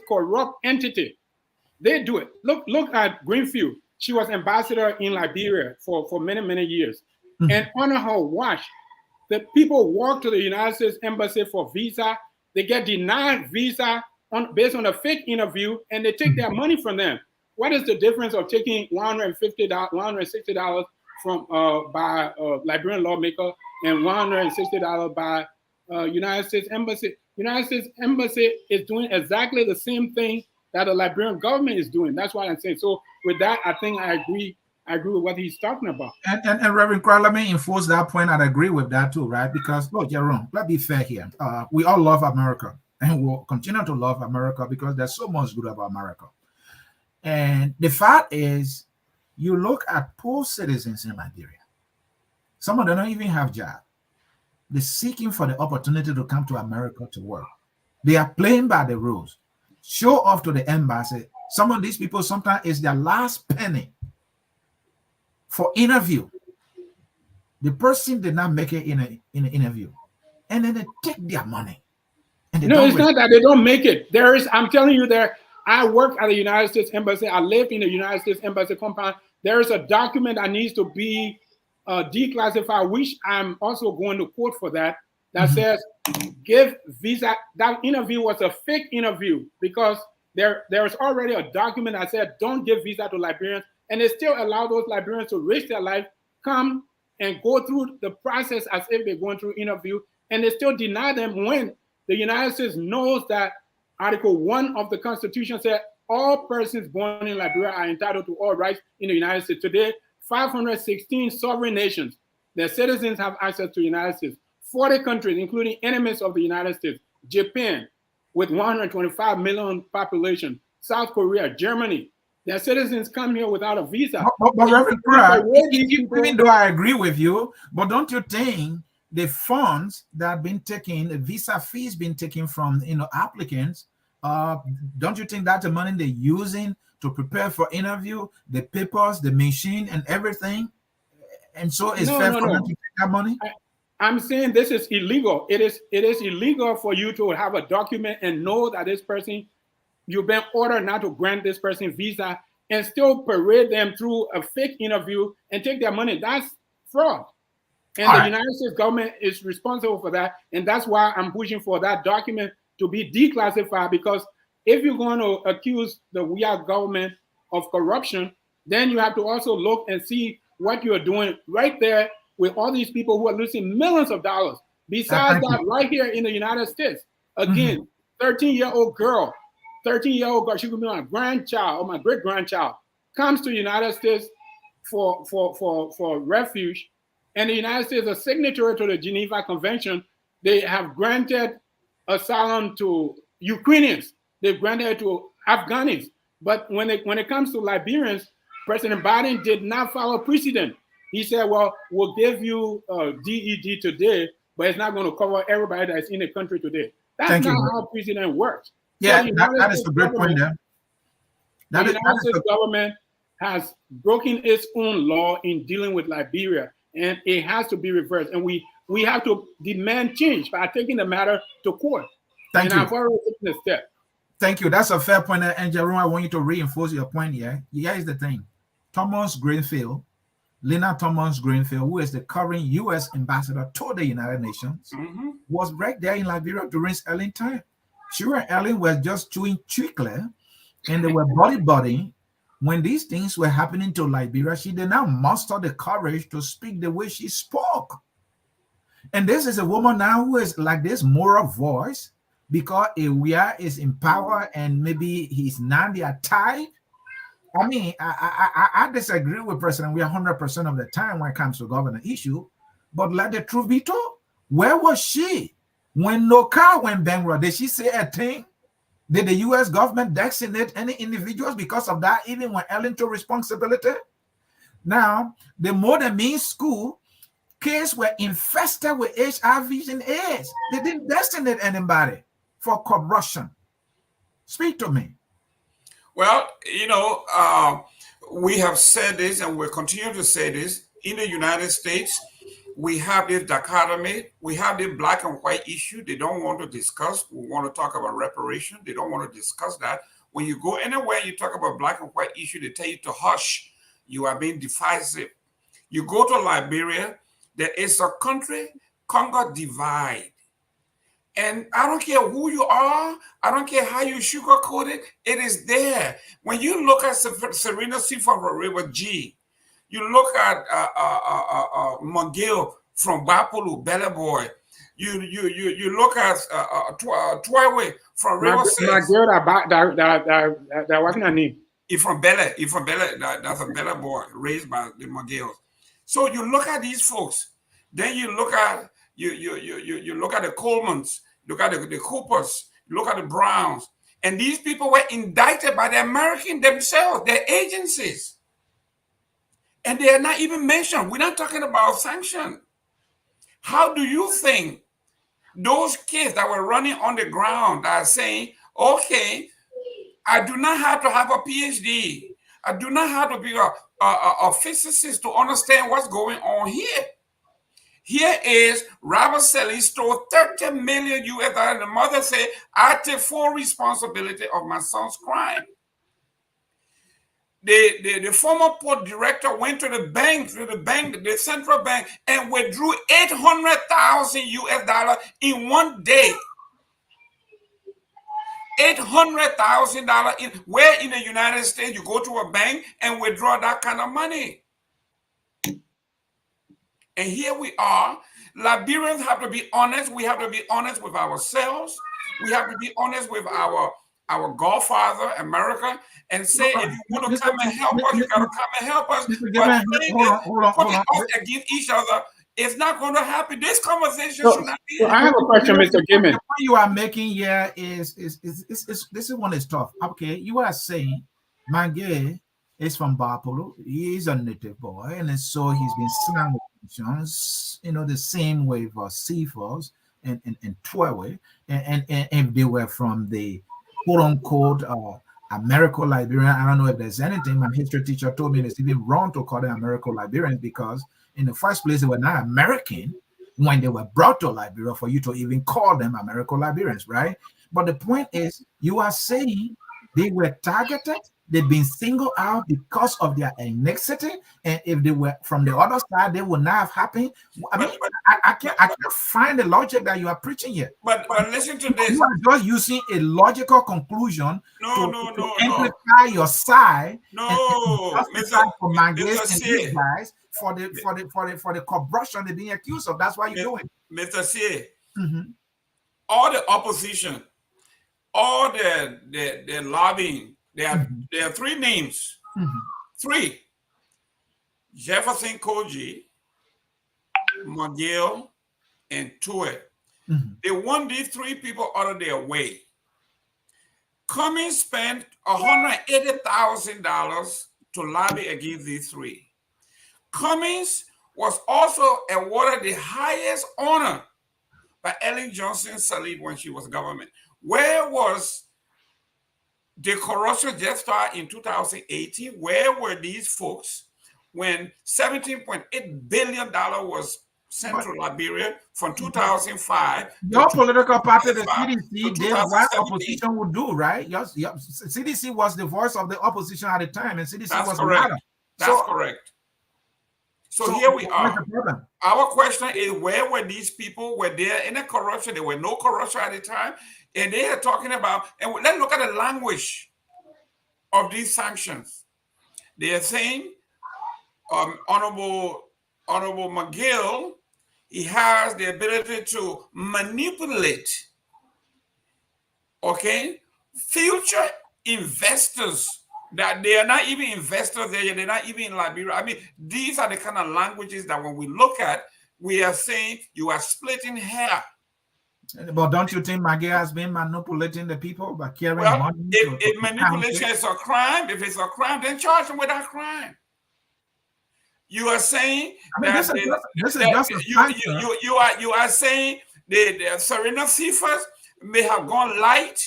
corrupt entity. They do it. Look at Greenfield. She was ambassador in Liberia for many years. Mm-hmm. And under her watch, the people walk to the United States Embassy for visa. They get denied visa based on a fake interview, and they take their money from them. What is the difference of taking $160 from by a Liberian lawmaker and $160 by United States Embassy? United States Embassy is doing exactly the same thing that the Liberian government is doing. That's what I'm saying. So with that, I think I agree with what he's talking about. And Reverend Crowd, let me enforce that point. I'd agree with that too, right? Because, look, Jerome, let's be fair here. We all love America, and we'll continue to love America because there's so much good about America. And the fact is, you look at poor citizens in Liberia. Some of them don't even have jobs. They're seeking for the opportunity to come to America to work. They are playing by the rules. Show off to the embassy. Some of these people, sometimes it's their last penny for interview. The person did not make it in an interview. And then they take their money. And no, it's not that they don't make it. I'm telling you there, I work at the United States Embassy. I live in the United States Embassy compound. There is a document that needs to be declassified, which I'm also going to quote for that says, give visa. That interview was a fake interview because there is already a document that said, don't give visa to Liberians. And they still allow those Liberians to risk their life, come and go through the process as if they're going through interview. And they still deny them when the United States knows that Article 1 of the Constitution said all persons born in Liberia are entitled to all rights in the United States. Today, 516 sovereign nations, their citizens have access to the United States. 40 countries, including enemies of the United States, Japan, with 125 million population, South Korea, Germany, their citizens come here without a visa. But Reverend Pratt, even though I agree with you, but don't you think the funds that have been taken, the visa fees been taken from applicants, don't you think that's the money they're using to prepare for interview, the papers, the machine, and everything? And so it's fair for them to take that money? I'm saying this is illegal. It is illegal for you to have a document and know that this person, you've been ordered not to grant this person visa and still parade them through a fake interview and take their money. That's fraud. And the United States government is responsible for that. And that's why I'm pushing for that document to be declassified, because if you're going to accuse the Weah government of corruption, then you have to also look and see what you're doing right there with all these people who are losing millions of dollars. Besides that, right here in the United States, again, 13-year-old girl, she could be my grandchild or my great-grandchild, comes to the United States for refuge. And the United States is a signatory to the Geneva Convention. They have granted asylum to Ukrainians. They've granted it to Afghans. But when it comes to Liberians, President Biden did not follow precedent. He said, well, we'll give you DED today, but it's not going to cover everybody that's in the country today. That's not how precedent works. Yeah, so that is a great point there. The United States government has broken its own law in dealing with Liberia, and it has to be reversed. And we have to demand change by taking the matter to court. Thank you. I've already taken a step. Thank you. That's a fair point. And Jerome, I want you to reinforce your point here. Here is the thing. Lena Thomas Greenfield, who is the current U.S. ambassador to the United Nations, was right there in Liberia during Ellen time. She and Ellen was just chewing chicle, and they were buddy. When these things were happening to Liberia, she did not muster the courage to speak the way she spoke. And this is a woman now who is like this moral voice, because Weah is in power and maybe he's not their type. I mean, I disagree with President. We are 100% of the time when it comes to government issue, but let the truth be told. Where was she when no car went bankrupt? Did she say a thing? Did the U.S. government designate any individuals because of that, even when held into responsibility? Now, the more than means school kids were infested with HIV and AIDS. They didn't designate anybody for corruption. Speak to me. Well, we have said this and we'll continue to say this. In the United States, we have this dichotomy. We have this black and white issue they don't want to discuss. We want to talk about reparation. They don't want to discuss that. When you go anywhere, you talk about black and white issue, they tell you to hush. You are being divisive. You go to Liberia, there is a country, Congo divide. And I don't care who you are. I don't care how you sugarcoat it. It is there. When you look at Serena C from River G, you look at McGill from Bapulu, Bella Boy. You look at Twiwe from River Six. That wasn't a name. He's from Bella. That's a Bella Boy raised by the McGills. So you look at these folks. Then you look at you look at the Colemans, look at the Coopers, look at the Browns, and these people were indicted by the Americans themselves, their agencies, and they are not even mentioned. We're not talking about sanction. How do you think those kids that were running on the ground are saying, "Okay, I do not have to have a PhD. I do not have to be a physicist to understand what's going on here"? Here is Robert Selly stole 30 million US dollars. And the mother said, "I take full responsibility of my son's crime." The former port director went to the central bank, and withdrew 800,000 US dollars in one day. $800,000 where in the United States you go to a bank and withdraw that kind of money. And here we are. Liberians have to be honest. We have to be honest with ourselves. We have to be honest with our godfather, America, and say, if you want to come and help us, you got to come and help us. But putting us against each other, it's not going to happen. This conversation should not be. I have a question, Mr. Gimmon. The point you are making here is this is one is tough. Okay, you are saying Mange is from Bapolo. He is a native boy, and so he's been slang the same way for Seafalls and Twiwe, and if they were from the quote unquote American Liberian, I don't know if there's anything. My history teacher told me it's even wrong to call them American Liberians because in the first place they were not American when they were brought to Liberia for you to even call them American Liberians, right? But the point is, you are saying they were targeted. They've been singled out because of their ethnicity, and if they were from the other side, they would not have happened. I mean, I can't find the logic that you are preaching here. But listen to this. You are just using a logical conclusion to amplify your side. No, Mr. For Mangus and these guys for the corruption they're being accused of. That's why you're doing. Mr. Sieh, all the opposition, all the lobbying. There are three names. Three. Jefferson Koji, McGill, and Tue. They want these three people out of their way. Cummings spent $180,000 to lobby against these three. Cummings was also awarded the highest honor by Ellen Johnson Sirleaf when she was government. Where was the corruption just started in 2018? Where were these folks when $17.8 billion was sent to Liberia from 2005? Your political party, the CDC, did what opposition would do, right? Yes, CDC was the voice of the opposition at the time, and CDC was correct. That's correct. So here we are. Our question is, where were these people? Were there any corruption? There were no corruption at the time. And they are talking about, and let's look at the language of these sanctions. They are saying, Honorable McGill, he has the ability to manipulate, future investors that they are not even investors there, they're not even in Liberia. I mean, these are the kind of languages that when we look at, we are saying you are splitting hair. But don't you think Maggie has been manipulating the people by carrying Well, money? if manipulation is a crime, if it's a crime, then charge them with that crime. You are saying that you are saying the Serena Cephas may have gone light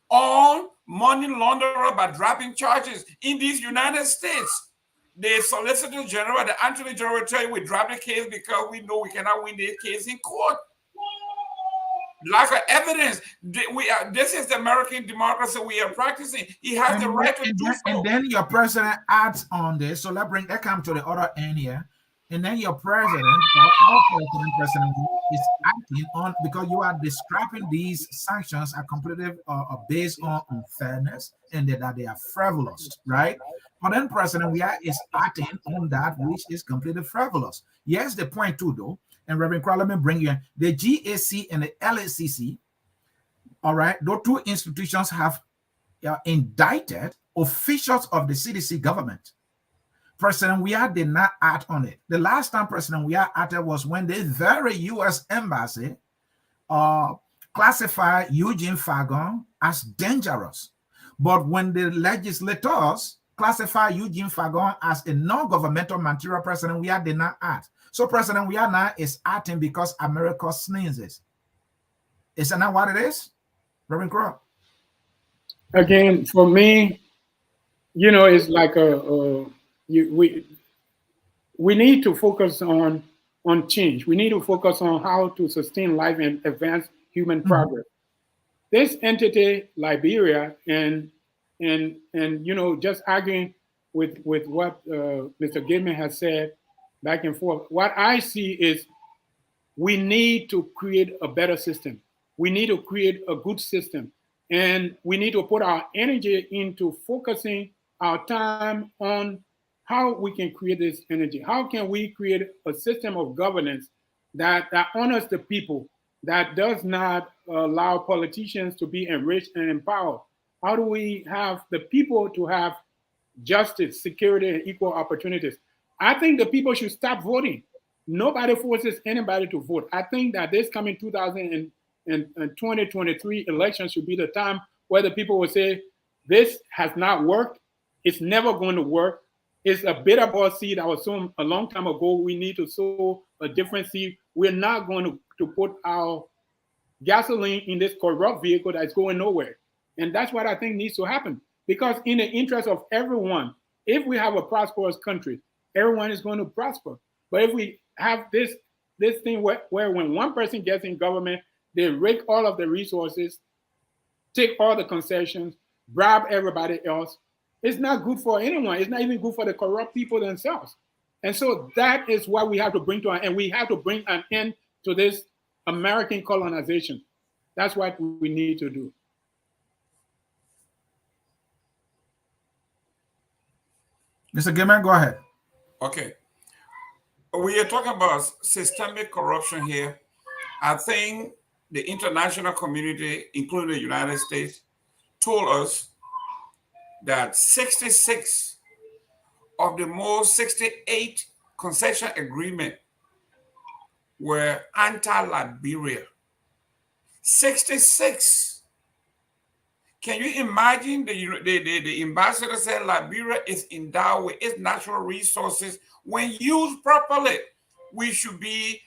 on money launderer by dropping charges in these United States. The Solicitor General, the Attorney General will tell you we drop the case because we know we cannot win the case in court. Lack of evidence. This is the American democracy we are practicing. He has the right to do so. And then your president adds on this. So let's bring that come to the other end here. And then your president, our president is acting on, because you are describing these sanctions are completely based on unfairness and that they are frivolous, right? But then President Weah is acting on that which is completely frivolous. Yes, the point too, though. And Reverend Crowley, let me bring you in. The GAC and the LACC, all right, those two institutions have indicted officials of the CDC government. President Weah did not act on it. The last time President Weah acted was when the very U.S. Embassy classified Eugene Fagon as dangerous. But when the legislators classified Eugene Fagon as a non-governmental material, President Weah did not act. So President Weah now is acting because America sneezes. Isn't that what it is, Reverend Crow? Again, for me, it's like we need to focus on change. We need to focus on how to sustain life and advance human progress. This entity, Liberia, and just arguing with what Mr. Gaiman has said back and forth. What I see is we need to create a better system. We need to create a good system. And we need to put our energy into focusing our time on how we can create this energy. How can we create a system of governance that honors the people, that does not allow politicians to be enriched and empowered? How do we have the people to have justice, security, and equal opportunities? I think the people should stop voting. Nobody forces anybody to vote. I think that this coming 2023 election should be the time where the people will say, this has not worked. It's never going to work. It's a bitter ball seed that was sown a long time ago. We need to sow a different seed. We're not going to put our gasoline in this corrupt vehicle that's going nowhere. And that's what I think needs to happen. Because in the interest of everyone, if we have a prosperous country, everyone is going to prosper. But if we have this thing where when one person gets in government, they rake all of the resources, take all the concessions, bribe everybody else, it's not good for anyone. It's not even good for the corrupt people themselves. And so that is what we have to bring to an end. We have to bring an end to this American colonization. That's what we need to do. Mr. Gaiman, go ahead. Okay. We are talking about systemic corruption here. I think the international community, including the United States, told us that 66 of the most 68 concession agreements were anti-Liberia. 66. Can you imagine the ambassador said Liberia is endowed with its natural resources. When used properly, we should be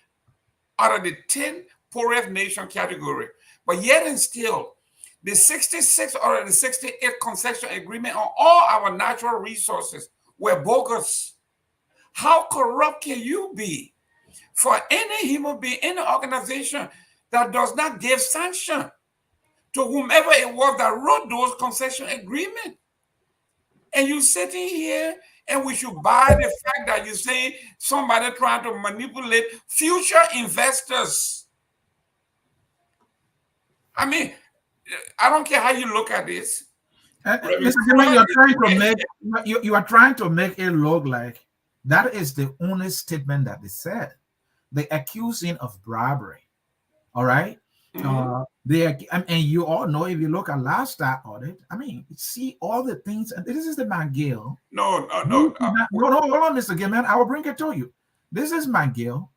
out of the 10 poorest nation category. But yet and still, the 66 or the 68 concession agreement on all our natural resources were bogus. How corrupt can you be for any human being, any organization that does not give sanction to whomever it was that wrote those concession agreements? And you sitting here and we should buy the fact that you're saying somebody trying to manipulate future investors. I mean, I don't care how you look at this. Mr. Gaiman, you are trying to make it look like that is the only statement that is said. The accusing of bribery. All right. And you all know, if you look at last audit, I mean, see all the things. And this is the McGill. No. No, hold on, Mr. Gilman. I will bring it to you. This is McGill,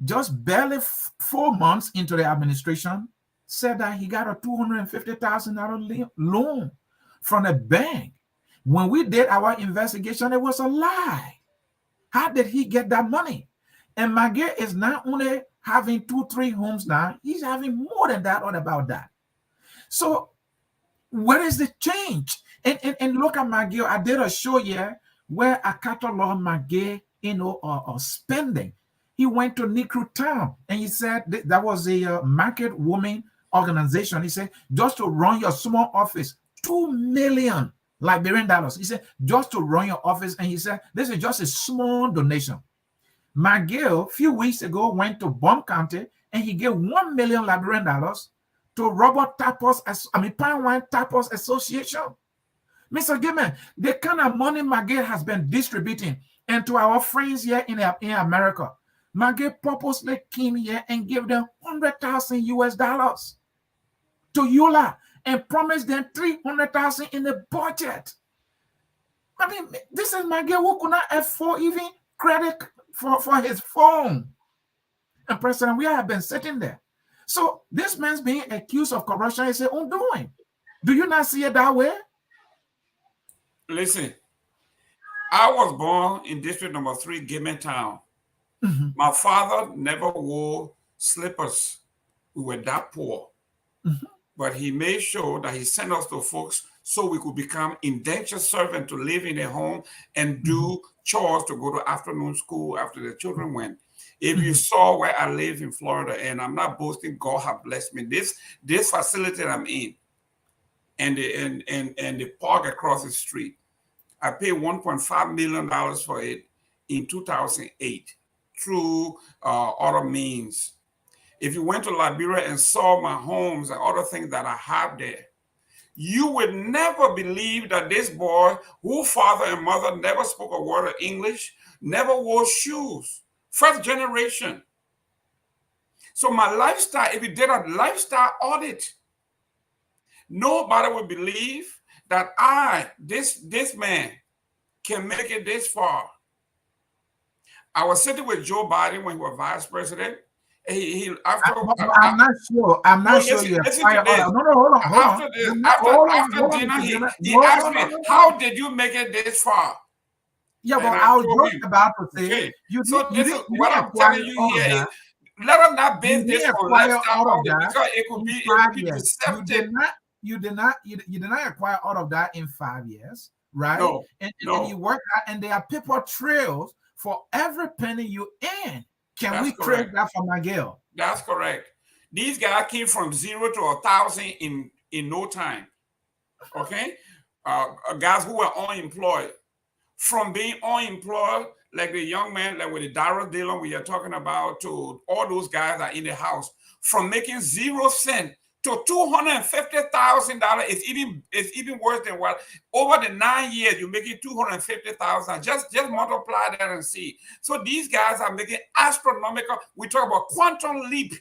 just barely 4 months into the administration, said that he got a $250,000 loan from a bank. When we did our investigation, it was a lie. How did he get that money? And McGill is not only having 2-3 homes now, he's having more than that or about that. So where is the change? And look at McGill. I did a show here where a catalog McGill, spending. He went to Negro Town and he said that was a market woman organization. He said, just to run your small office, $2 million Liberian dollars. He said, just to run your office. And he said, this is just a small donation. McGill, a few weeks ago, went to Bum County and he gave $1 million Liberian dollars to Pine Wine Tappers Association. Mr. Gilman, the kind of money McGill has been distributing, and to our friends here in America, McGill purposely came here and gave them $100,000 to EULA and promised them $300,000 in the budget. I mean, this is McGill who could not afford even credit for his phone. And President, we have been sitting there. So this man's being accused of corruption is his own doing. Do you not see it that way? Listen, I was born in District Number 3, Gilman Town. Mm-hmm. My father never wore slippers. We were that poor. Mm-hmm. But he made sure that he sent us to folks so we could become indentured servants to live in a home and do chores to go to afternoon school after the children went. If you saw where I live in Florida, and I'm not boasting, God have blessed me. This facility I'm in, and the park across the street, I paid $1.5 million for it in 2008 through other means. If you went to Liberia and saw my homes and other things that I have there, you would never believe that this boy, whose father and mother never spoke a word of English, never wore shoes, first generation. So my lifestyle, if you did a lifestyle audit, nobody would believe that this man can make it this far. I was sitting with Joe Biden when he was vice president. I'm not sure you acquired. Hold on. After dinner, he asked me, "How did you make it this far?" Yeah, well, I was just about to say, okay. What I'm telling you here is, let us not base this on lifestyle because it could be deceptive. You did not acquire all of that in 5 years, right? No, and you work out, and there are paper trails for every penny you earn. Can we trade that for McGill? That's correct. These guys came from 0 to 1,000 in no time. Okay, guys who were unemployed, from being unemployed, like the young man, like with the Dara Dillon we are talking about, to all those guys that are in the house, from making 0 cent to $250,000. It's even worse than what over the 9 years you're making $250,000. Just multiply that and see. So these guys are making astronomical. We talk about quantum leap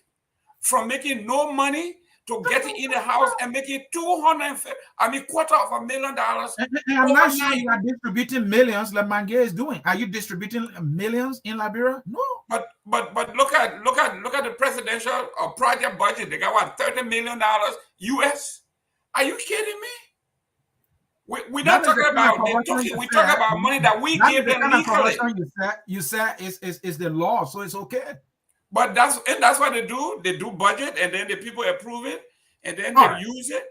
from making no money to getting in the house and making $250,000. And I'm not sure you are distributing millions like McGill is doing. Are you distributing millions in Liberia? No. But look at the presidential project budget. They got what, $30 million US? Are you kidding me? We're not talking about we're talking about money that we give them legally. You said is the law, so it's okay. But that's what they do. They do budget, and then the people approve it, and then they use it.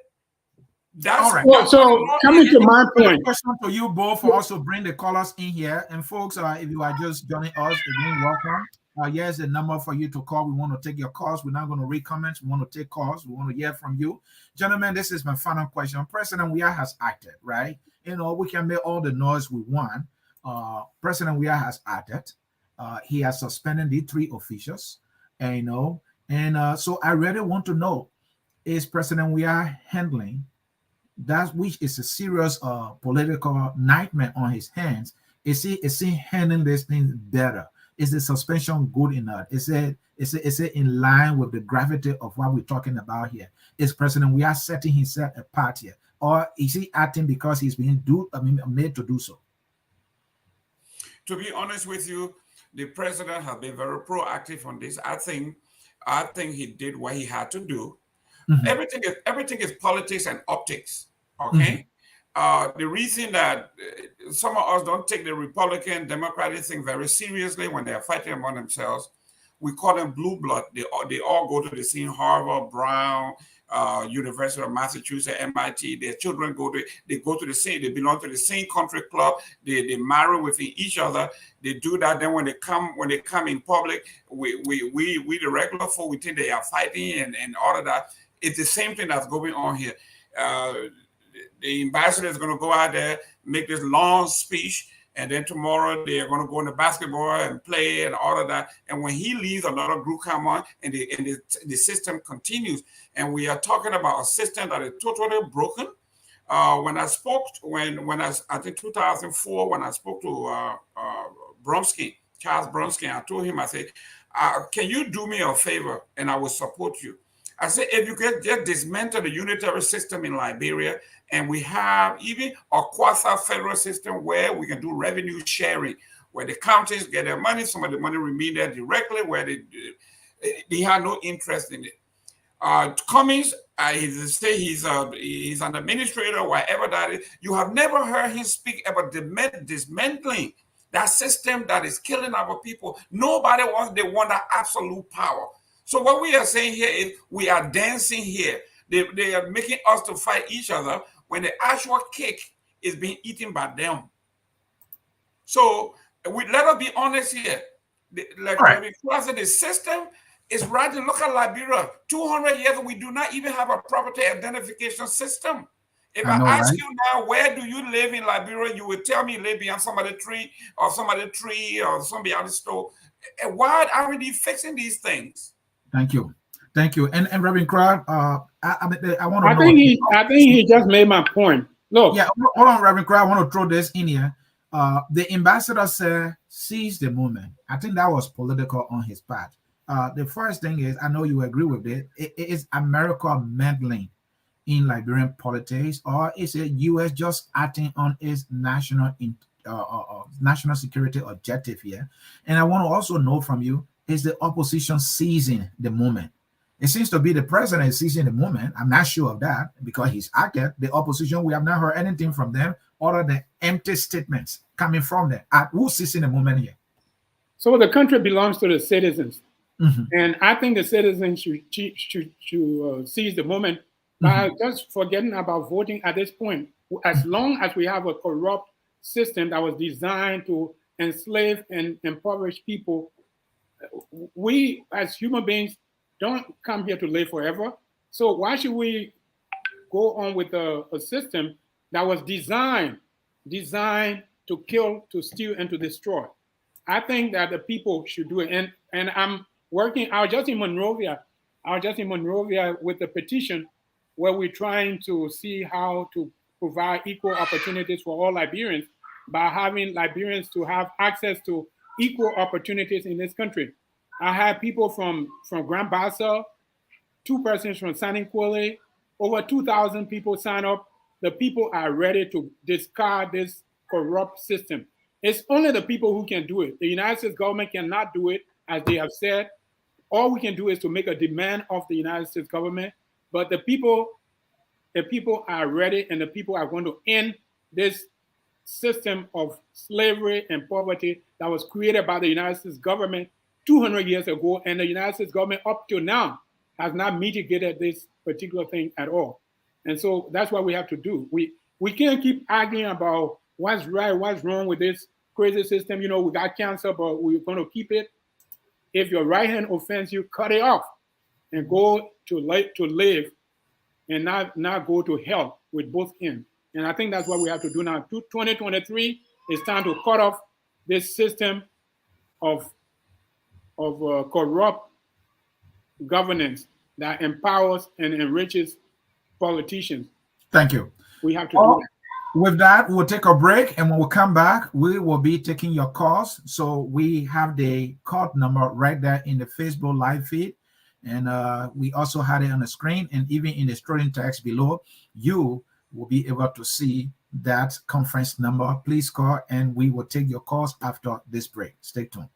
That's all right. Well, so coming to my point, question to you both for also bring the callers in here. And folks, if you are just joining us, again, welcome. Here's the number for you to call. We want to take your calls. We're not going to read comments. We want to take calls. We want to hear from you, gentlemen. This is my final question. President Weah has acted, right? We can make all the noise we want. President Weah has acted. He has suspended the 3 officials, so I really want to know, is President Weah handling that, which is a serious political nightmare on his hands? Is he handling this thing better? Is the suspension good enough? Is it in line with the gravity of what we're talking about here? Is President we are setting himself apart here, or is he acting because he's being made to do so? To be honest with you, the president has been very proactive on this. I think he did what he had to do. Mm-hmm. Everything is politics and optics. Mm-hmm. Okay. The reason that some of us don't take the Republican Democratic thing very seriously when they are fighting among themselves, we call them blue blood. They all go to the same Harvard, Brown, University of Massachusetts, MIT. Their children go to the same. They belong to the same country club. They marry within each other. They do that. Then when they come in public, we the regular folk, we think they are fighting and all of that. It's the same thing that's going on here. The ambassador is going to go out there, make this long speech, and then tomorrow they are going to go into basketball and play and all of that. And when he leaves, another group come on, and the system continues. And we are talking about a system that is totally broken. When I think 2004, when I spoke to Bromsky, Charles Bromsky, I told him, I said, can you do me a favor and I will support you? I said, if you can just dismantle the unitary system in Liberia, and we have even a quasi-federal system where we can do revenue sharing, where the counties get their money, some of the money remain there directly, where they have no interest in it. Cummings, he's an administrator, whatever that is. You have never heard him speak about dismantling that system that is killing our people. Nobody wants that absolute power. So what we are saying here is we are dancing here. They are making us to fight each other when the actual cake is being eaten by them. So let us be honest here. The system is right. Look at Liberia. 200 years, we do not even have a property identification system. If I ask you now, where do you live in Liberia, you will tell me you live behind somebody's tree or somebody's the store. And why aren't they fixing these things? Thank you. And Reverend Crowd, I want to know. I think he just made my point. Look. Yeah, hold on, Reverend Crowd. I want to throw this in here. The ambassador said, seize the moment. I think that was political on his part. The first thing is, I know you agree with it. It is America meddling in Liberian politics, or is it U.S. just acting on its national security objective here? And I want to also know from you, is the opposition seizing the moment? It seems to be the president is seizing the moment. I'm not sure of that because he's acted. The opposition, we have not heard anything from them other than empty statements coming from them. Who's seizing the moment here? So the country belongs to the citizens. Mm-hmm. And I think the citizens should seize the moment by just forgetting about voting at this point. As long as we have a corrupt system that was designed to enslave and impoverish people, we as human beings don't come here to live forever. So why should we go on with a system that was designed to kill, to steal, and to destroy? I think that the people should do it. And I'm working. I was just in Monrovia with a petition where we're trying to see how to provide equal opportunities for all Liberians by having Liberians to have access to equal opportunities in this country. I had people from Grand Bassa, 2 persons from San Quile, over 2,000 people sign up. The people are ready to discard this corrupt system. It's only the people who can do it. The United States government cannot do it, as they have said. All we can do is to make a demand of the United States government. But the people are ready, and the people are going to end this system of slavery and poverty that was created by the United States government 200 years ago, and the United States government up to now has not mitigated this particular thing at all. And so that's what we have to do. We can't keep arguing about what's right, what's wrong with this crazy system. You know, we got cancer, but we're going to keep it. If your right hand offends you, cut it off and go to live and not go to hell with both ends. And I think that's what we have to do now. 2023, it's time to cut off this system of corrupt governance that empowers and enriches politicians. Thank you. We have to do that. With that, we'll take a break, and when we come back, we will be taking your calls. So we have the call number right there in the Facebook live feed, and we also had it on the screen, and even in the scrolling text below, you will be able to see that conference number. Please call, and we will take your calls after this break. Stay tuned.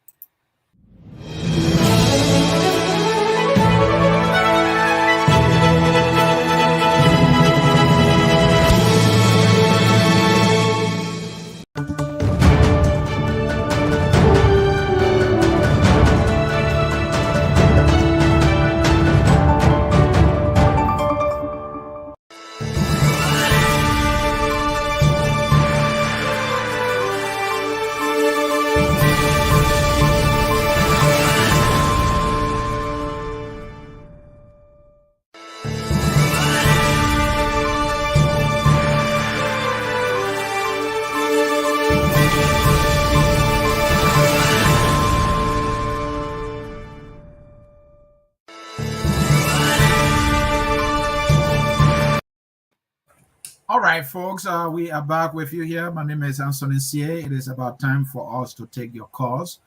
All right, folks, we are back with you here. My name is Ansony Sieh. It is about time for us to take your calls.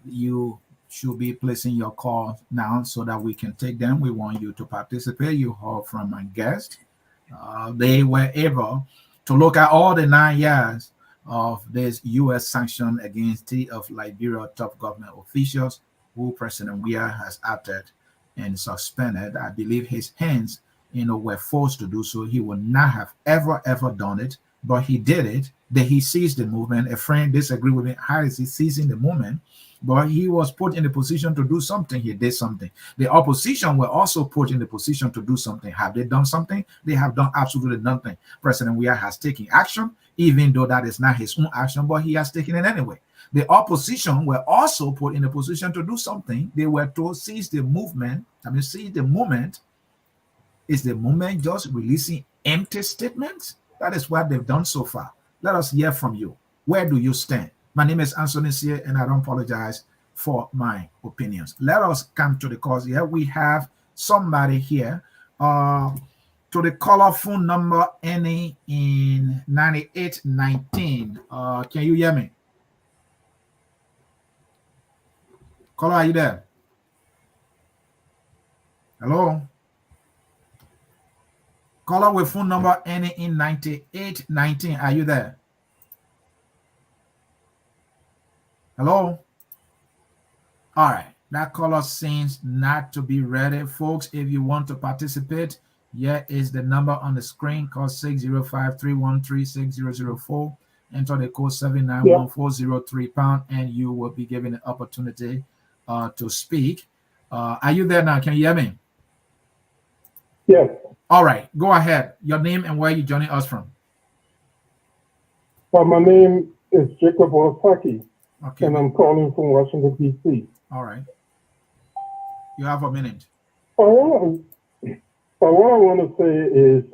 You should be placing your call now so that we can take them. We want you to participate. You heard from my guest. They were able to look at all the 9 years of this U.S. sanction against the of Liberia top government officials who President Weah has acted and suspended. I believe his hands were forced to do so. He would not have ever done it, but he did it. That he seized the movement. A friend disagreed with me. How is he seizing the movement? But he was put in a position to do something. He did something. The opposition were also put in the position to do something. Have they done something? They have done absolutely nothing. President Weah has taken action, even though that is not his own action, but he has taken it anyway. The opposition were also put in a position to do something. They were told seize the movement. Seize the moment. Is the movement just releasing empty statements? That is what they've done so far. Let us hear from you. Where do you stand? My name is Ansony Sieh, and I don't apologize for my opinions. Let us come to the cause here. We have somebody here to the caller phone number ending in 9819. Can you hear me? Caller, are you there? Hello? Caller with phone number ending in 9819. Are you there? Hello? All right. That caller seems not to be ready. Folks, if you want to participate, here is the number on the screen. Call 605-313-6004. Enter the code 791-403#, and you will be given an opportunity to speak. Are you there now? Can you hear me? Yes. All right, go ahead. Your name and where you joining us from? My name is Jacob Osaki, okay, and I'm calling from Washington, D.C. All right. You have a minute. What I want to say is,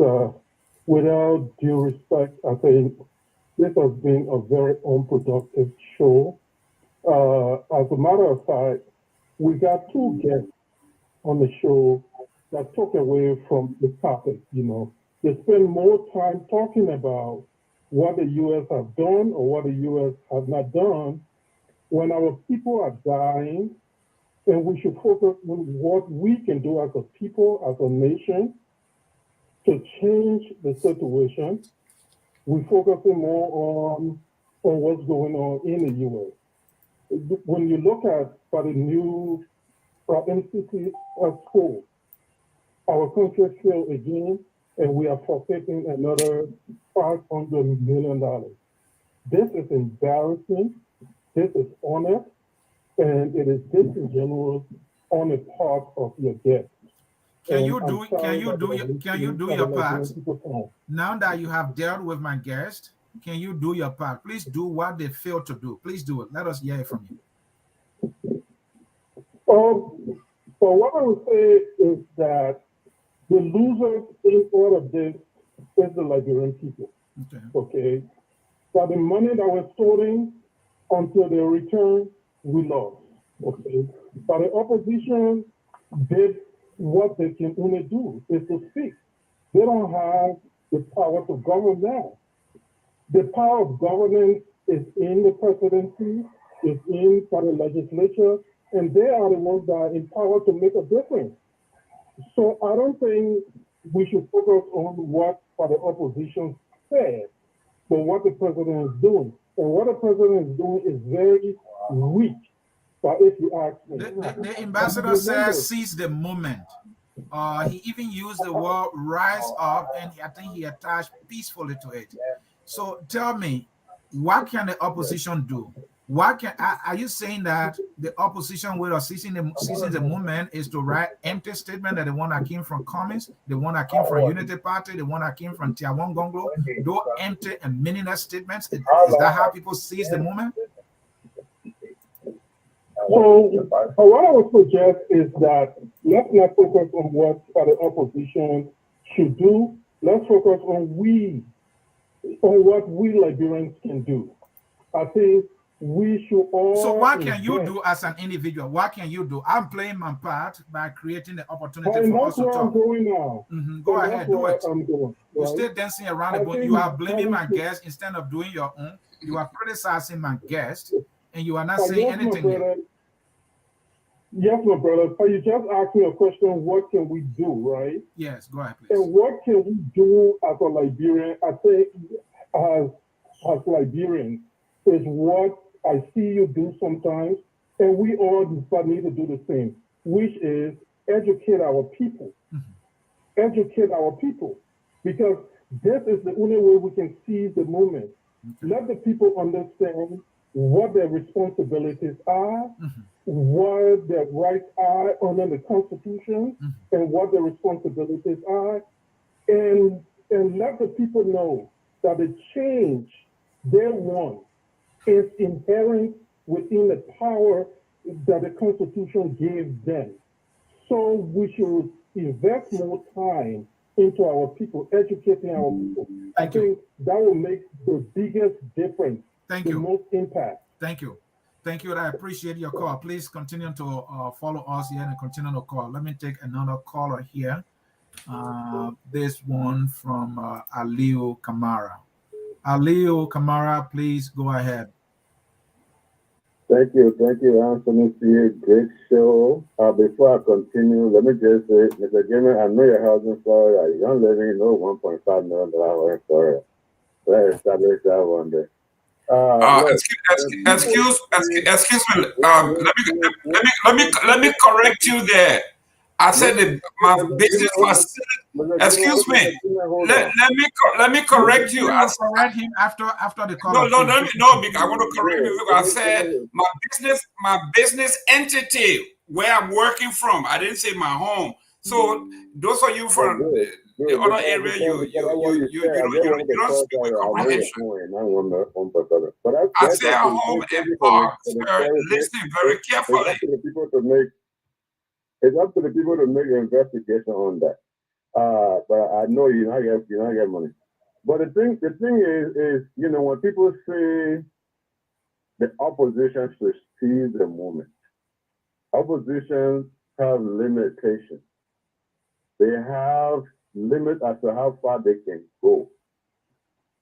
without due respect, I think this has been a very unproductive show. As a matter of fact, we got 2 guests on the show that took away from the topic. They spend more time talking about what the U.S. has done or what the U.S. has not done when our people are dying, and we should focus on what we can do as a people, as a nation, to change the situation. We're focusing more on what's going on in the U.S. When you look at the new Institute of School, our country failed again, and we are forfeiting another $500 million. This is embarrassing. This is honest, and it is disingenuous on the part of your guest. Can you do your part? Now that you have dealt with my guest, can you do your part? Please do what they failed to do. Please do it. Let us hear it from you. So what I would say is that the losers in all of this is the Liberian people. Okay? So the money that we're storing until they return, we lost. Okay? But the opposition did what they can only do, is to speak. They don't have the power to govern now. The power of governance is in the presidency, is in by the legislature, and they are the ones that are empowered to make a difference. So I don't think we should focus on what the opposition said, but what the president is doing. And what the president is doing is very weak. But if you ask me, the ambassador says seize the moment. He even used the word rise up, and I think he attached peacefully to it. So tell me, what can the opposition do? What can are you saying that the opposition way of seizing the movement is to write empty statement that the one that came from Cummins, the one that came from Unity Party, the one that came from Tiawan Gonglo, those empty and meaningless statements? Is that how people seize the movement? So what I would suggest is that let's not focus on what the opposition should do. Let's focus on what we Liberians can do. I think we should all. So what can you do as an individual? What can you do? I'm playing my part by creating the opportunity for us to talk. I'm going now. Go ahead, do it. I'm going, You're right? still dancing around the bush. You are blaming my guest instead of doing your own. You are criticizing my guest, and you are not saying anything here. Yes, my brother. But you just asked me a question, what can we do, right? Yes, go ahead, please. And what can we do as a Liberian, I think, as Liberians, is what I see you do sometimes, and we all need to do the same, which is educate our people. Educate our people. Because this is the only way we can seize the moment. Let the people understand what their responsibilities are, what their rights are under the Constitution, and what their responsibilities are, and let the people know that the change they want is inherent within the power that the Constitution gave them. So we should invest more time into our people, educating our people. I think that will make the biggest difference. The most impact. Thank you. Thank you. I appreciate your call. Please continue to follow us here and continue to call. Let me take another caller here. This one from Aliu Kamara. Aliu Kamara, please go ahead. Thank you, Ansony. Sieh, great show. Before I continue, let me just say, Mr. Gamer, I know your house in Florida. You don't live in $1.5 million in Florida. Let's establish that one day. Excuse me. Let me correct you there. I said my business facility. Excuse me. Let me correct you. I correct him after the call. No. Because I want to correct you because I said my business entity where I'm working from. I didn't say my home. So those of you from the other area, you don't speak with comprehension. I say home and park. Listening very carefully. It's up to the people to make an investigation on that. But I know you're not get money. But the thing is, when people say the opposition should seize the moment, opposition have limitations. They have limits as to how far they can go.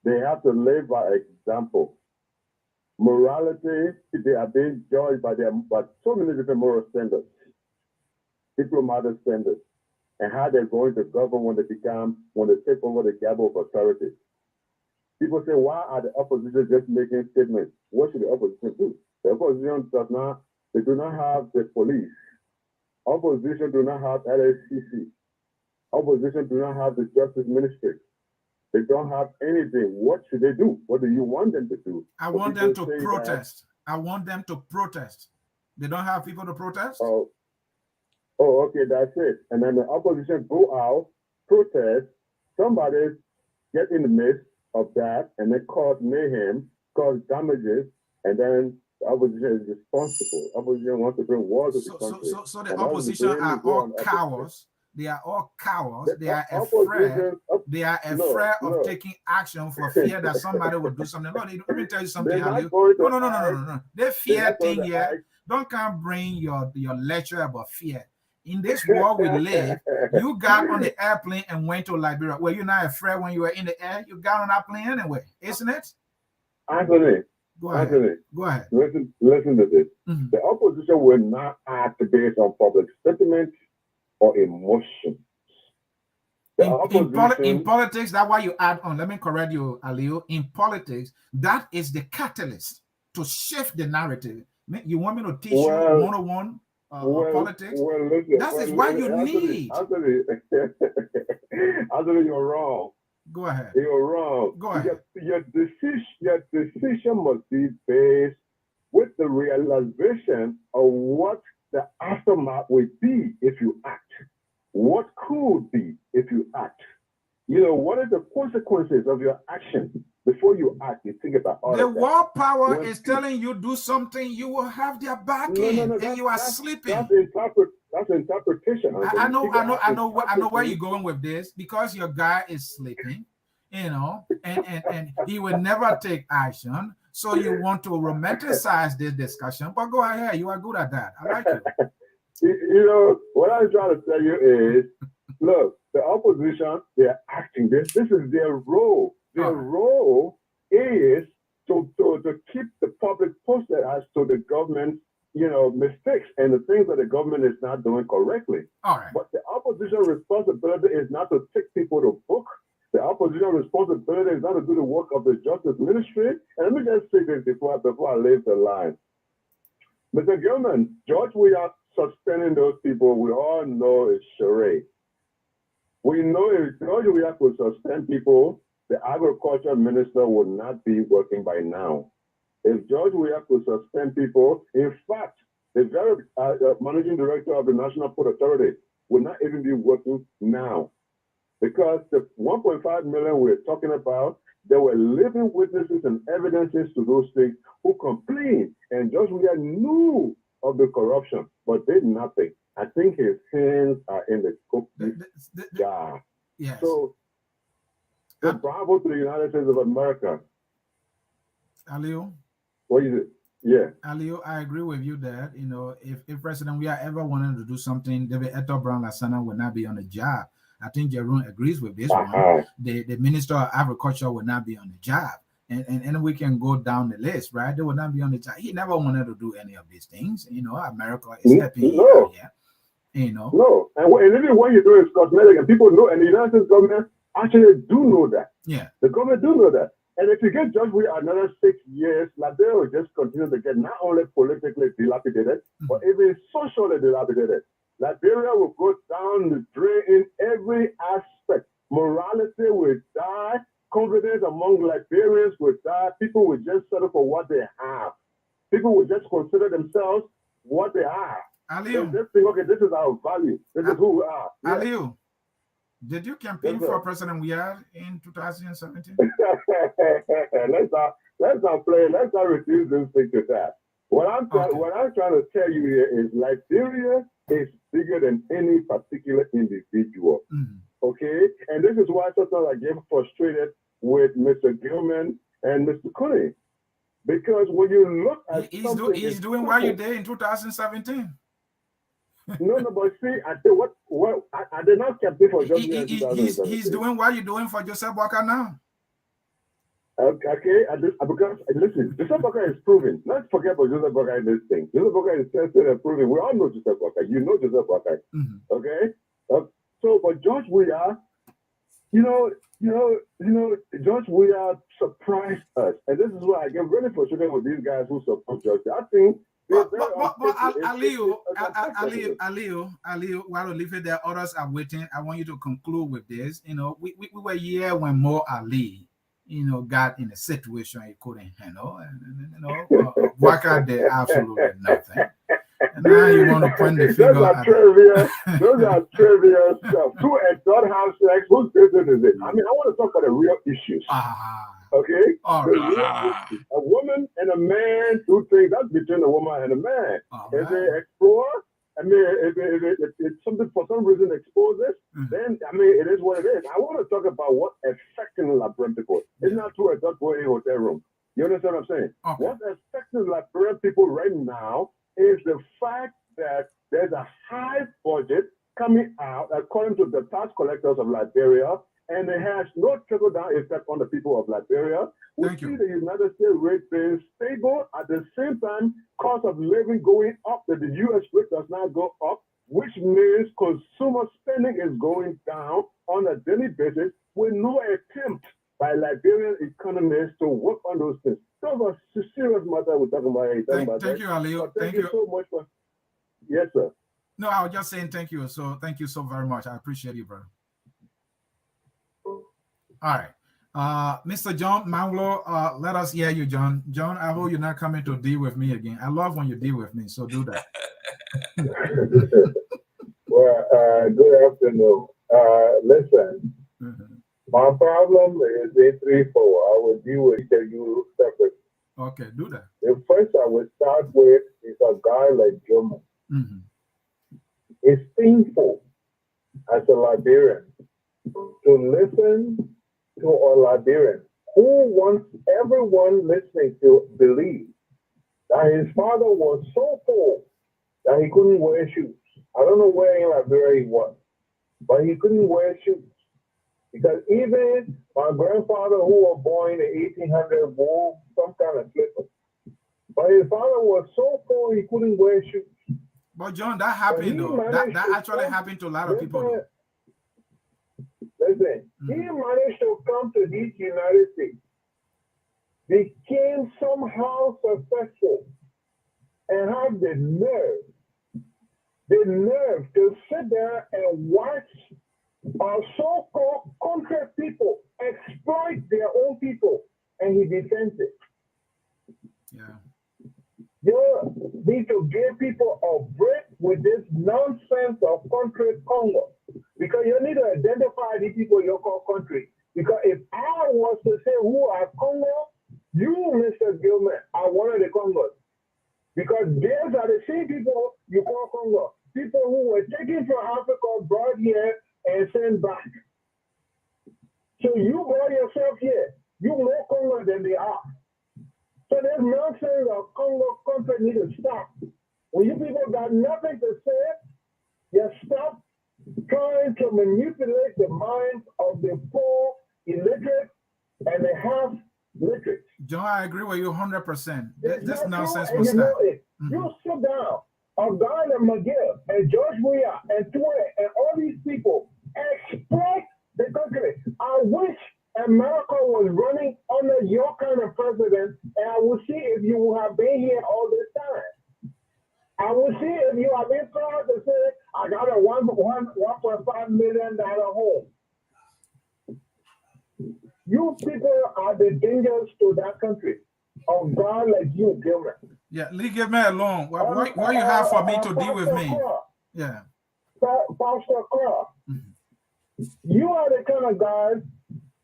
They have to live by example. Morality, they are being judged by so many different moral standards, diplomatic standards, and how they're going to govern when they take over the gavel of authority. People say, why are the opposition just making statements? What should the opposition do? The opposition do not have the police. Opposition do not have LSCC. Opposition do not have the justice ministry. They don't have anything. What should they do? What do you want them to do? I want them to protest. I want them to protest. They don't have people to protest? Oh, okay, that's it. And then the opposition go out, protest, somebody get in the midst of that, and then cause mayhem, cause damages, and then the opposition is responsible. Opposition wants to bring war to the country. So the opposition are all cowards. They are all cowards. They are afraid. They are afraid of taking action for fear that somebody will do something. No, let me tell you something, Ali. No. They fear thing here. Don't come bring your lecture about fear. In this world we live, you got on the airplane and went to Liberia. Were you not afraid when you were in the air? You got on that plane anyway, isn't it? Anthony, Go ahead. Anthony, Go ahead. listen to this. Mhm. The opposition will not act based on public sentiment or emotion. In politics, that's why you add on. Let me correct you, Aliu. In politics, that is the catalyst to shift the narrative. You want me to teach you 101 politics? That is why you need. Anthony, you're wrong. Go ahead. You're wrong. Go ahead. Your decision must be based with the realization of what the aftermath would be if you act. What could be if you act? You know, what are the consequences of your action? Before you act, you think about all the of that. world power is telling you do something, you will have their backing, and you are sleeping. That's interpretation. I know where you're going with this, because your guy is sleeping, you know, and he will never take action. So you want to romanticize this discussion, but go ahead. You are good at that. I like you. You know, what I'm trying to tell you is, look, the opposition, they're acting. This is their role. Their role is to keep the public posted as to the government's, you know, mistakes and the things that the government is not doing correctly. All right. But the opposition responsibility is not to take people to book. The opposition responsibility is not to do the work of the justice ministry. And let me just say this before I leave the line. Mr. Gilman, George, we are suspending those people. We all know it's charade. We know if George Weah could suspend people, the agriculture minister would not be working by now. If George Weah could suspend people, in fact, the very managing director of the National Port Authority would not even be working now. Because the 1.5 million we're talking about, there were living witnesses and evidences to those things who complained. And George Weah knew of the corruption, but did nothing. I think his hands are in the cookie jar. Yes. So bravo to the United States of America. Aliu? What is it? Yeah. Aliu, I agree with you that, you know, if President Weah ever wanted to do something, David Eto Brown Lasana would not be on the job. I think Jerome agrees with this one. The Minister of Agriculture would not be on the job. And we can go down the list, right? They would not be on the job. He never wanted to do any of these things. You know, America is happy here. You know. No. And even what you do is cosmetic, and people know, and the United States government actually do know that. Yeah. The government do know that. And if you get George Weah another 6 years, Liberia will just continue to get not only politically dilapidated, but even socially dilapidated. Liberia will go down the drain in every aspect. Morality will die. Confidence among Liberians will die. People will just settle for what they have. People will just consider themselves what they are. Aliu, just think, okay, this is our value. This is who we are. Yeah. Aliu, did you campaign for President Weah in 2017? let's not refuse this thing to that. What I'm trying to tell you here is Liberia is bigger than any particular individual. Okay? And this is why sometimes I get frustrated with Mr. Gilman and Mr. Cooney. Because when you look at he's doing what you did in 2017. No, but see, I did not campaign for Joseph Walker in 2017. He's doing what you're doing for Joseph Walker now. Okay, because listen, Joseph Walker is proven. Let's forget about Joseph Walker in this thing. Joseph Walker is tested and proven. We all know Joseph Walker. You know Joseph Walker. Okay? So, but George Weah, you know, George Weah surprised us. And this is why I get really frustrated with these guys who support George. I think Aliu, while we leave it there, others are waiting. I want you to conclude with this. You know, we were here when Mo Ali, you know, got in a situation he couldn't handle, and you know, Walker did absolutely nothing. And now you want to point the finger at those are trivia stuff. Two adult house sex, whose business is it? I mean, I want to talk about the real issues. Okay? All right. A woman and a man do things, that's between a woman and a man. If they explore, I mean, if something for some reason exposes, then, I mean, it is what it is. I want to talk about what affecting Liberian people. It's not true adult going in a hotel room. You understand what I'm saying? Okay. What's affecting Liberian people right now is the fact that there's a high budget coming out according to the tax collectors of Liberia, and it has no trickle-down effect on the people of Liberia. We see the United States rate being stable. At the same time, cost of living going up, that the U.S. rate does not go up, which means consumer spending is going down on a daily basis with no attempt by Liberian economists to work on those things. Those are serious matters we're talking about. Thank you, Aliu. Thank you so much for. Yes, sir. No, I was just saying thank you. So thank you so very much. I appreciate you, brother. All right. Mr. John Manglo, let us hear you, John. John, I hope you're not coming to deal with me again. I love when you deal with me, so do that. Well, good afternoon. Listen, my problem is in 3-4. I will deal with you separately. Okay, do that. The first I will start with is a guy like German. It's painful as a Liberian to listen to a Liberian who wants everyone listening to believe that his father was so poor that he couldn't wear shoes. I don't know where in Liberia he was, but he couldn't wear shoes. Because even my grandfather, who was born in the 1800s, wore some kind of slippers. But his father was so poor he couldn't wear shoes. But John, that happened though. That actually happened to a lot of people. Though. Listen, he managed to come to these United States, became somehow successful, and have the nerve to sit there and watch our so-called country people exploit their own people, and he defends it. Yeah. You need to give people a break with this nonsense of country Congo, because you need to identify the people you call country. Because if I was to say who are Congo, you, Mr. Gilman, are one of the Congos. Because these are the same people you call Congo. People who were taken from Africa, brought here, and sent back. So you brought yourself here. You more Congo than they are. So this nonsense of Congo country need to stop. When you people got nothing to say, you stop trying to manipulate the minds of the poor, illiterate, and the half literate. John, I agree with you 100%. This nonsense will stop. You sit down. A guy like McGill and George Weah and Twain and all these people exploit the country. I wish America was running under your kind of president, and I will see if you would have been here all this time. I will see if you have been proud to say, I got a $1.5 million home. You people are the dangers to that country. Of God like you, Gilman. Yeah, leave me alone. What you have for me to deal with me? Yeah. Pastor Clark, you are the kind of guys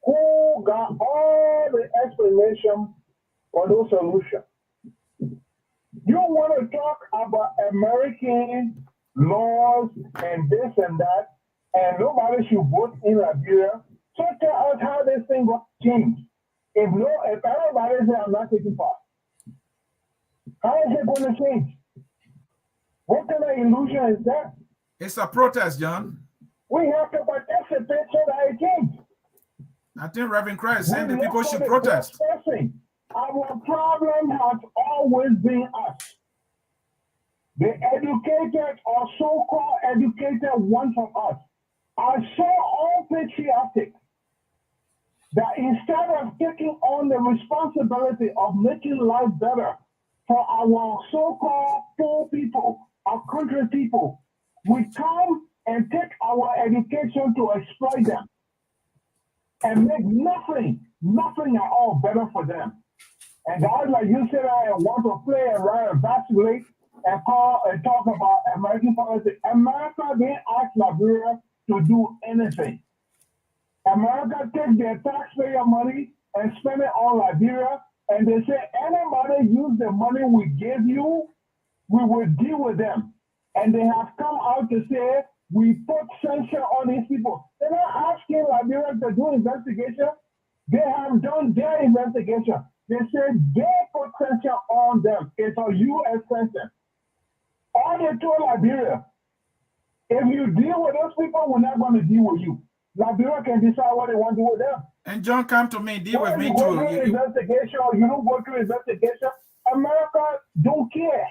who got all the explanation for no solution. You want to talk about American laws and this and that, and nobody should vote in Liberia. So tell us how this thing will change. If everybody says I'm not taking part, how is it going to change? What kind of illusion is that? It's a protest, John. We have to participate so that it changes. I think Reverend Christ saying the people should protest. Our problem has always been us. The educated or so-called educated ones of us are so unpatriotic that instead of taking on the responsibility of making life better for our so-called poor people, our country people, we come and take our education to exploit them and make nothing at all better for them. And guys like you sit there and want to play around and vacillate and call and talk about American politics. America didn't ask Liberia to do anything. America takes their taxpayer money and spend it on Liberia, and they say, anybody use the money we give you, we will deal with them. And they have come out to say, we put sanction on these people. They're not asking Liberia to do investigation. They have done their investigation. They said they put sanction on them. It's a U.S. sanction. All they told Liberia, If you deal with those people, we're not going to deal with you. Liberia can decide what they want to do with them. And John, come to me, deal with me You go too. through investigation or you don't go through investigation, America don't care.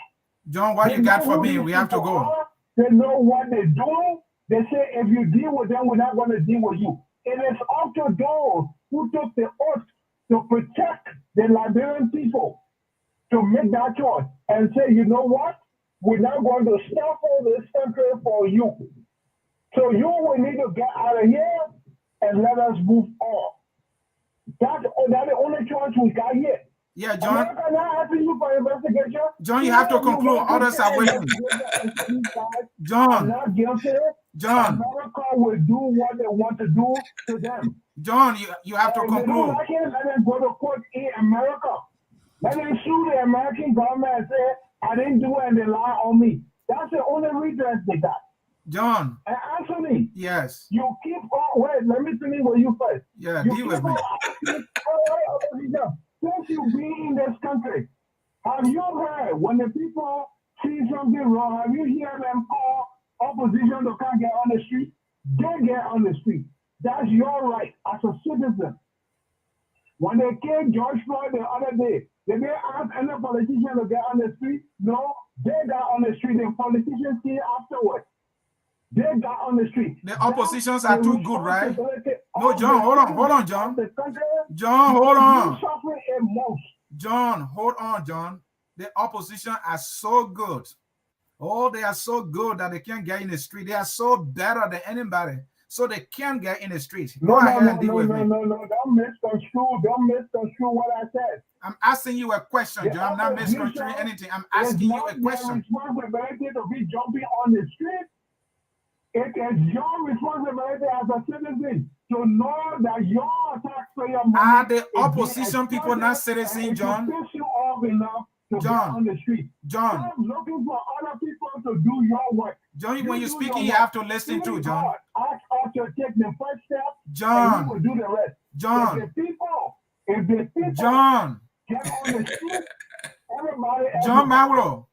John, what They you got know for who me? these We have to people go. are. They know what they do. They say if you deal with them, we're not going to deal with you. It is up to those who took the oath to protect the Liberian people to make that choice and say, you know what? We're not going to stifle this country for you. So you will need to get out of here and let us move on. That's the only choice we got here. Yeah, John. America not asking you for investigation. John, you have to conclude. Others are waiting. John. Not guilty. John. America will do what they want to do to them. John, you have to If they don't conclude. like it, let them go to court in America. Let them sue the American government and say, I didn't do it and they lie on me. That's the only redress they got. John. And Ansony. Yes. You keep on, wait, let me finish with you first. Yeah, You deal with keep me. on since you be in this country, have you heard when the people see something wrong, have you heard them call opposition to come get on the street? They get on the street. That's your right as a citizen. When they killed George Floyd the other day, did they ask any politician to get on the street? No, they got on the street. The politicians came afterwards. They got on the street. The oppositions are too good, right? No, of John, the hold on, citizens John. of the country. John, hold on. You suffer it most. John, hold on, John. The opposition are so good. Oh, they are so good that they can't get in the street. They are so better than anybody. So they can't get in the street. Go ahead and deal with me. No. Don't misconstrue what I said. I'm asking you a question, John. I'm not misconstruing anything. I'm asking you a question. It's not their responsibility to be jumping on the street. It is your responsibility as a citizen to know that your taxpayer money Are the opposition people not citizens, John? Piss you off enough to get on the street. John. Stop looking for other people to do your work. John, when you're speaking, you have to listen to John. Ask us to take the first step. John. And we will do the rest. John. If the people John. Get on the street, everybody. John Mauro.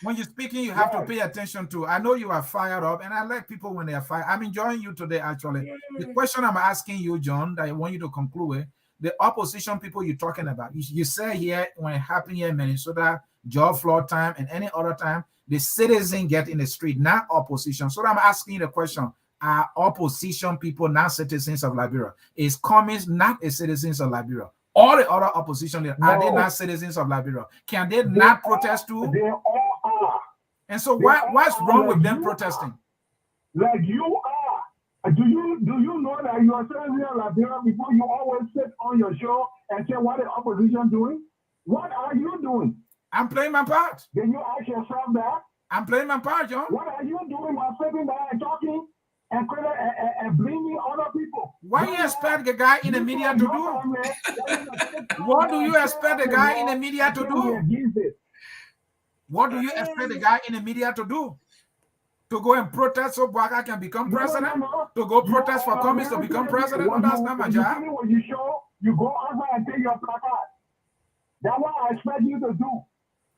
When you're speaking, you have to pay attention to. I know you are fired up, and I like people when they are fired. I'm enjoying you today, actually. The question I'm asking you, John, that I want you to conclude with, the opposition people you're talking about. You say here, when it happened here in Minnesota, George Floyd time, and any other time, the citizens get in the street, not opposition. So I'm asking you the question, are opposition people not citizens of Liberia? Is Cummings not a citizens of Liberia? All the other opposition, are they not citizens of Liberia? Can they not protest too? They all are. And so what's wrong with them protesting? Like you are. Do you know that you are citizen of Liberia before you always sit on your show and say what the opposition doing? What are you doing? I'm playing my part. Then you ask yourself that? I'm playing my part, John. What are you doing by sitting there and talking and blaming other people? What do you expect the guy in the media to do? What do you expect the guy in the media to do? What do you expect the guy in the media to do? To go and protest so Baka can become president? To go protest for Cummings to become president? No, that's not my job. When you show, you go outside and take your placard. That's what I expect you to do.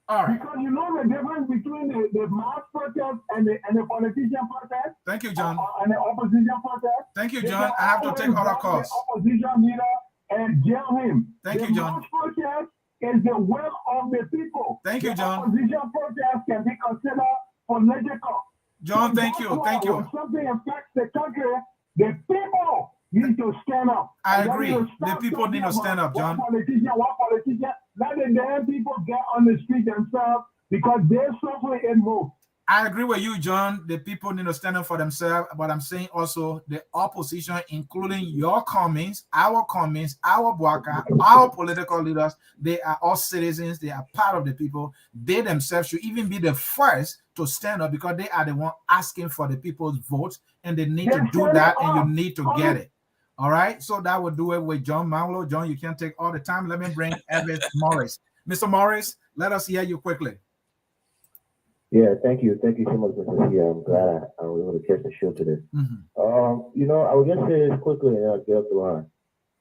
All right. Because you know the difference between the mass protest and the politician protest. Thank you, John. And the opposition protest. Thank you, John. I have to take other calls. The opposition leader and jail him. Thank you, John. Mass protest is the will of the people. Thank you, John. The opposition protest can be considered political. John, thank you. Thank you. When something affects the country, the people need to stand up. I agree. The people need to stand up, John. One politician, let the damn people get on the street themselves because they're suffering it most. I agree with you, John. The people need to stand up for themselves. But I'm saying also the opposition, including your Cummings, our Bwaka, our political leaders, they are all citizens. They are part of the people. They themselves should even be the first to stand up because they are the one asking for the people's votes, and they need to do that, and you need to get it. All right, so that will do it with John Maulo. John, you can't take all the time. Let me bring Evan Morris. Mr. Morris, let us hear you quickly. Yeah, thank you. Thank you so much, Mr. Sieh. I'm glad I was able to catch the show today. I would just say this quickly and I'll get up the line.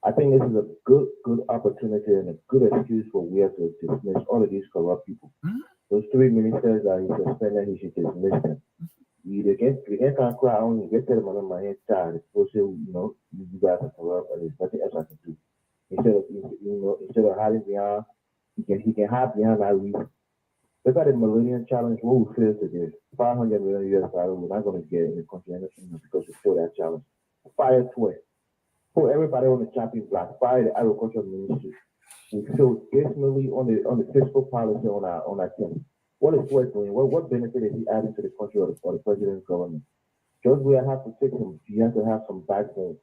I think this is a good opportunity and a good excuse for we have to dismiss all of these corrupt people. Those 3 ministers that he suspended, he should dismiss them. they can't cry only get them on my head child. It's supposed to, you guys are corrupt, and there's nothing else I can do. Instead of hiding behind, he can hide behind that reason. Look at the Millennium Challenge. What we failed to do, $500 million US. We're not going to get in the country because we failed that challenge. Fire Twitter. Put everybody on the chopping block. Fire the agricultural ministry. We failed dismally on the fiscal policy on our team. What is Twitter doing? What benefit is he adding to the country or the president's government? Just we have to take him. He has to have some backbone.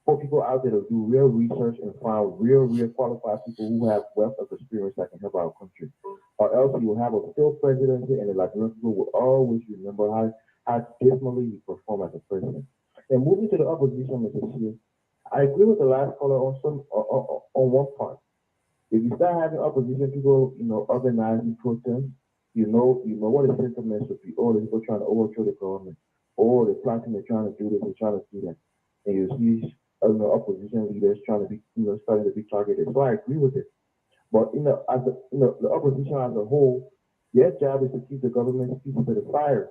Put people out there to do real research and find real qualified people who have wealth of experience that can help our country. Or else you will have a failed presidency, and the Latino people will always remember how dismally he performed as a president. And moving to the opposition, Mr. Sieh, I agree with the last caller on one part. If you start having opposition people, organizing protests, you know what the sentiments would be. Oh, the people trying to overthrow the government. Oh, the plotting, they're trying to do this, they're trying to do that. And you see opposition leaders trying to be, starting to be targeted. So I agree with it. But the opposition as a whole, their job is to keep the government's feet to the fire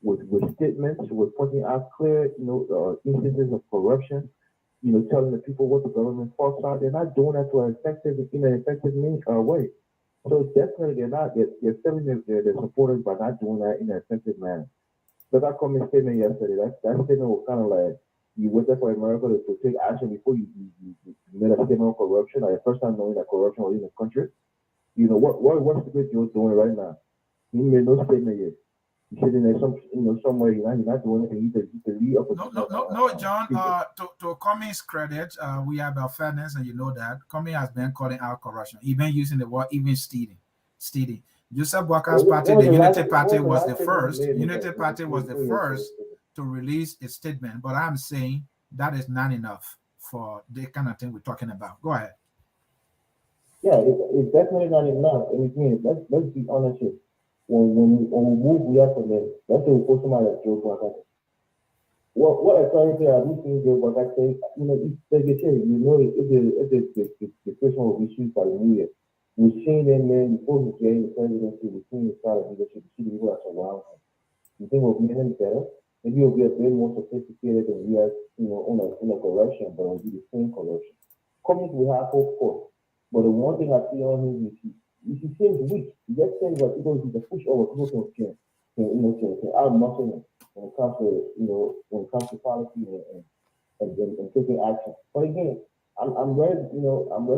with statements, with pointing out clear, instances of corruption, telling the people what the government faults are. They're not doing that in an effective way. So definitely they're feeling they're supported by not doing that in an effective manner. So that comment statement yesterday, that statement was kind of like, you waited for America to take action before you made a statement on corruption. Like the first time knowing that corruption was in the country. What's the good Joe doing right now? He made no statement yet. He's sitting there somewhere. He's not doing anything. He's the lead opposition. No, John. To Cummings' credit, we have our fairness, and you know that Cummings has been calling out corruption, even using the word even stealing. Joseph Walker's party, the Unity Party, was the first. Unity Party was the first to release a statement, but I'm saying that is not enough for the kind of thing we're talking about. Go ahead. Yeah, it's definitely not enough. And again, let's be honest here. When we move, we have to live. Let's say we put somebody like Joe Walker. What authority are we seeing Joe Walker say? Like they say, if the person will be sued by the New Year. We're seeing them, man, before he gained the presidency, we're seeing the style of leadership, we see the people that surround him. You think we'll be him better? Maybe it'll be a bit more sophisticated than we are, on a corruption, but it'll be the same corruption. Cummings we have hope for. But the one thing I see on him is he seems weak. He just seems like people can push over, people can out-muscle him when it comes to policy and taking action. But again, I'm very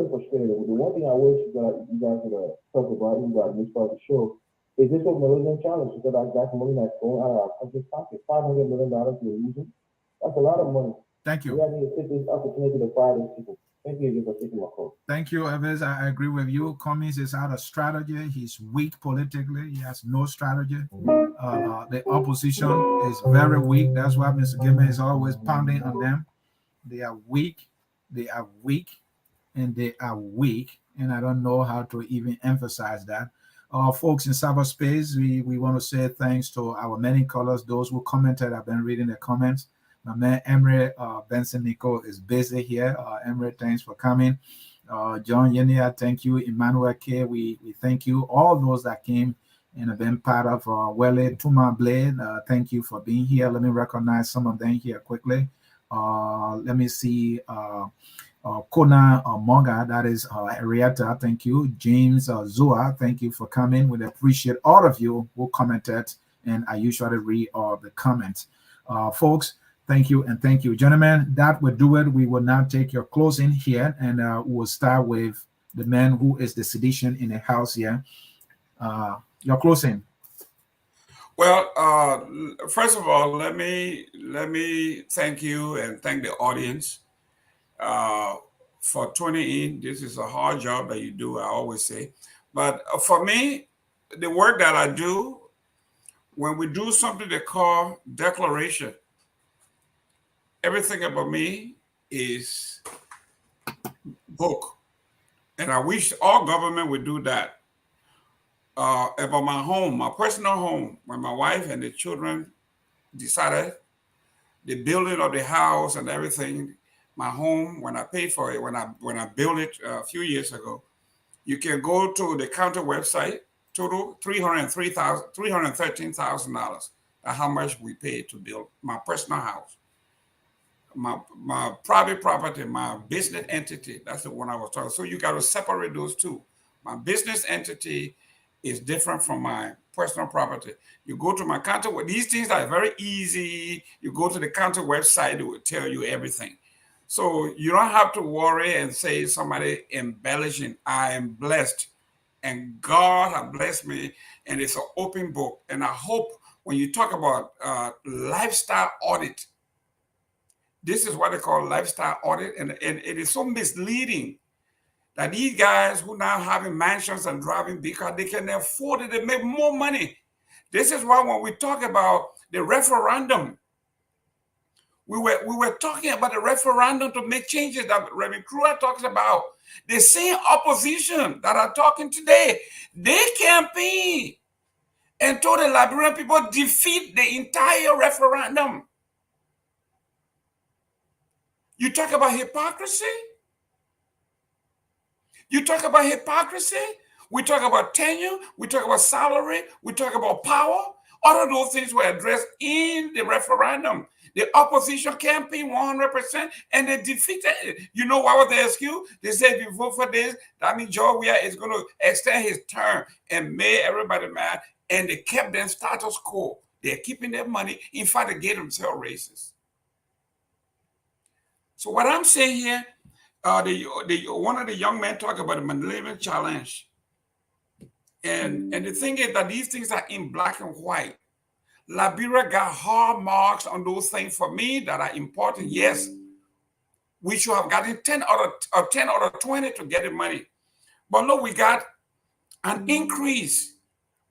frustrated. The one thing I wish you guys would talk about, you guys this part of the show, is this a Millennium Challenge? Because that's money that's going out of our country's pocket. $500 million we're losing. That's a lot of money. Thank you. We have to take this opportunity to fire these people. Thank you for taking my call. Thank you, Evans. I agree with you. Cummings is out of strategy. He's weak politically. He has no strategy. The opposition is very weak. That's why Mr. Gimmer is always pounding on them. They are weak. They are weak. And they are weak. And I don't know how to even emphasize that. Folks in cyberspace, we want to say thanks to our many callers, those who commented. I've been reading the comments. My man Emery Benson Nico is busy here. Emery, thanks for coming. John Yenia, thank you. Emmanuel K, we thank you. All those that came and have been part of Wele Tuma Blade, thank you for being here. Let me recognize some of them here quickly. Let me see. Kona Monga, that is Arietta, thank you. James Zua, thank you for coming. We appreciate all of you who commented, and I usually read all the comments. Folks, thank you and thank you. Gentlemen, that will do it. We will now take your closing here, and we'll start with the man who is the sedition in the house here. Your closing. Well, first of all, let me thank you and thank the audience for tuning in. This is a hard job that you do, I always say. But for me, the work that I do, when we do something they call declaration, everything about me is book. And I wish all government would do that. About my home, my personal home, when my wife and the children decided the building of the house and everything, my home, when I paid for it, when I built it a few years ago, you can go to the county website, total $313,000. how much we pay to build my personal house, my private property, my business entity. That's the one I was talking. So you got to separate those two. My business entity is different from my personal property. You go to my county. These things are very easy. You go to the county website, it will tell you everything. So you don't have to worry and say somebody embellishing. I am blessed, and God has blessed me, and it's an open book. And I hope when you talk about lifestyle audit, this is what they call lifestyle audit, and it is so misleading that these guys who now having mansions and driving because they can afford it, they make more money. This is why when we talk about the referendum, we were talking about the referendum to make changes that Reverend Kruger talks about. The same opposition that are talking today, they campaigned and told the Liberian people defeat the entire referendum. You talk about hypocrisy? You talk about hypocrisy? We talk about tenure, we talk about salary, we talk about power. All of those things were addressed in the referendum. The opposition campaigned 100% and they defeated it. You know what was the excuse? They said, if you vote for this, that means George Weah is going to extend his term and made everybody mad. And they kept them status quo. They're keeping their money. In fact, they gave themselves raises. So what I'm saying here, one of the young men talked about the Millennium Challenge. And the thing is that these things are in black and white. Liberia got hard marks on those things for me that are important. Yes, we should have gotten 10 out of 20 to get the money. But look, we got an increase.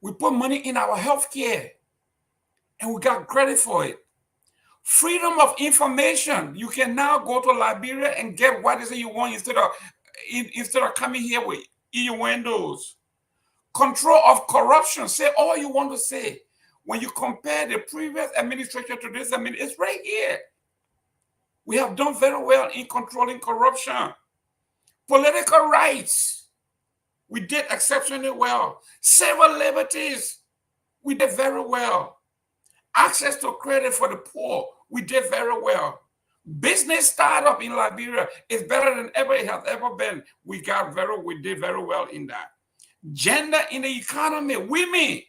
We put money in our healthcare and we got credit for it. Freedom of information. You can now go to Liberia and get what is it you want instead of coming here with your windows. Control of corruption. Say all you want to say. When you compare the previous administration to this, it's right here. We have done very well in controlling corruption. Political rights. We did exceptionally well. Civil liberties. We did very well. Access to credit for the poor. We did very well. Business startup in Liberia is better than ever it has ever been. We did very well in that. Gender in the economy, women,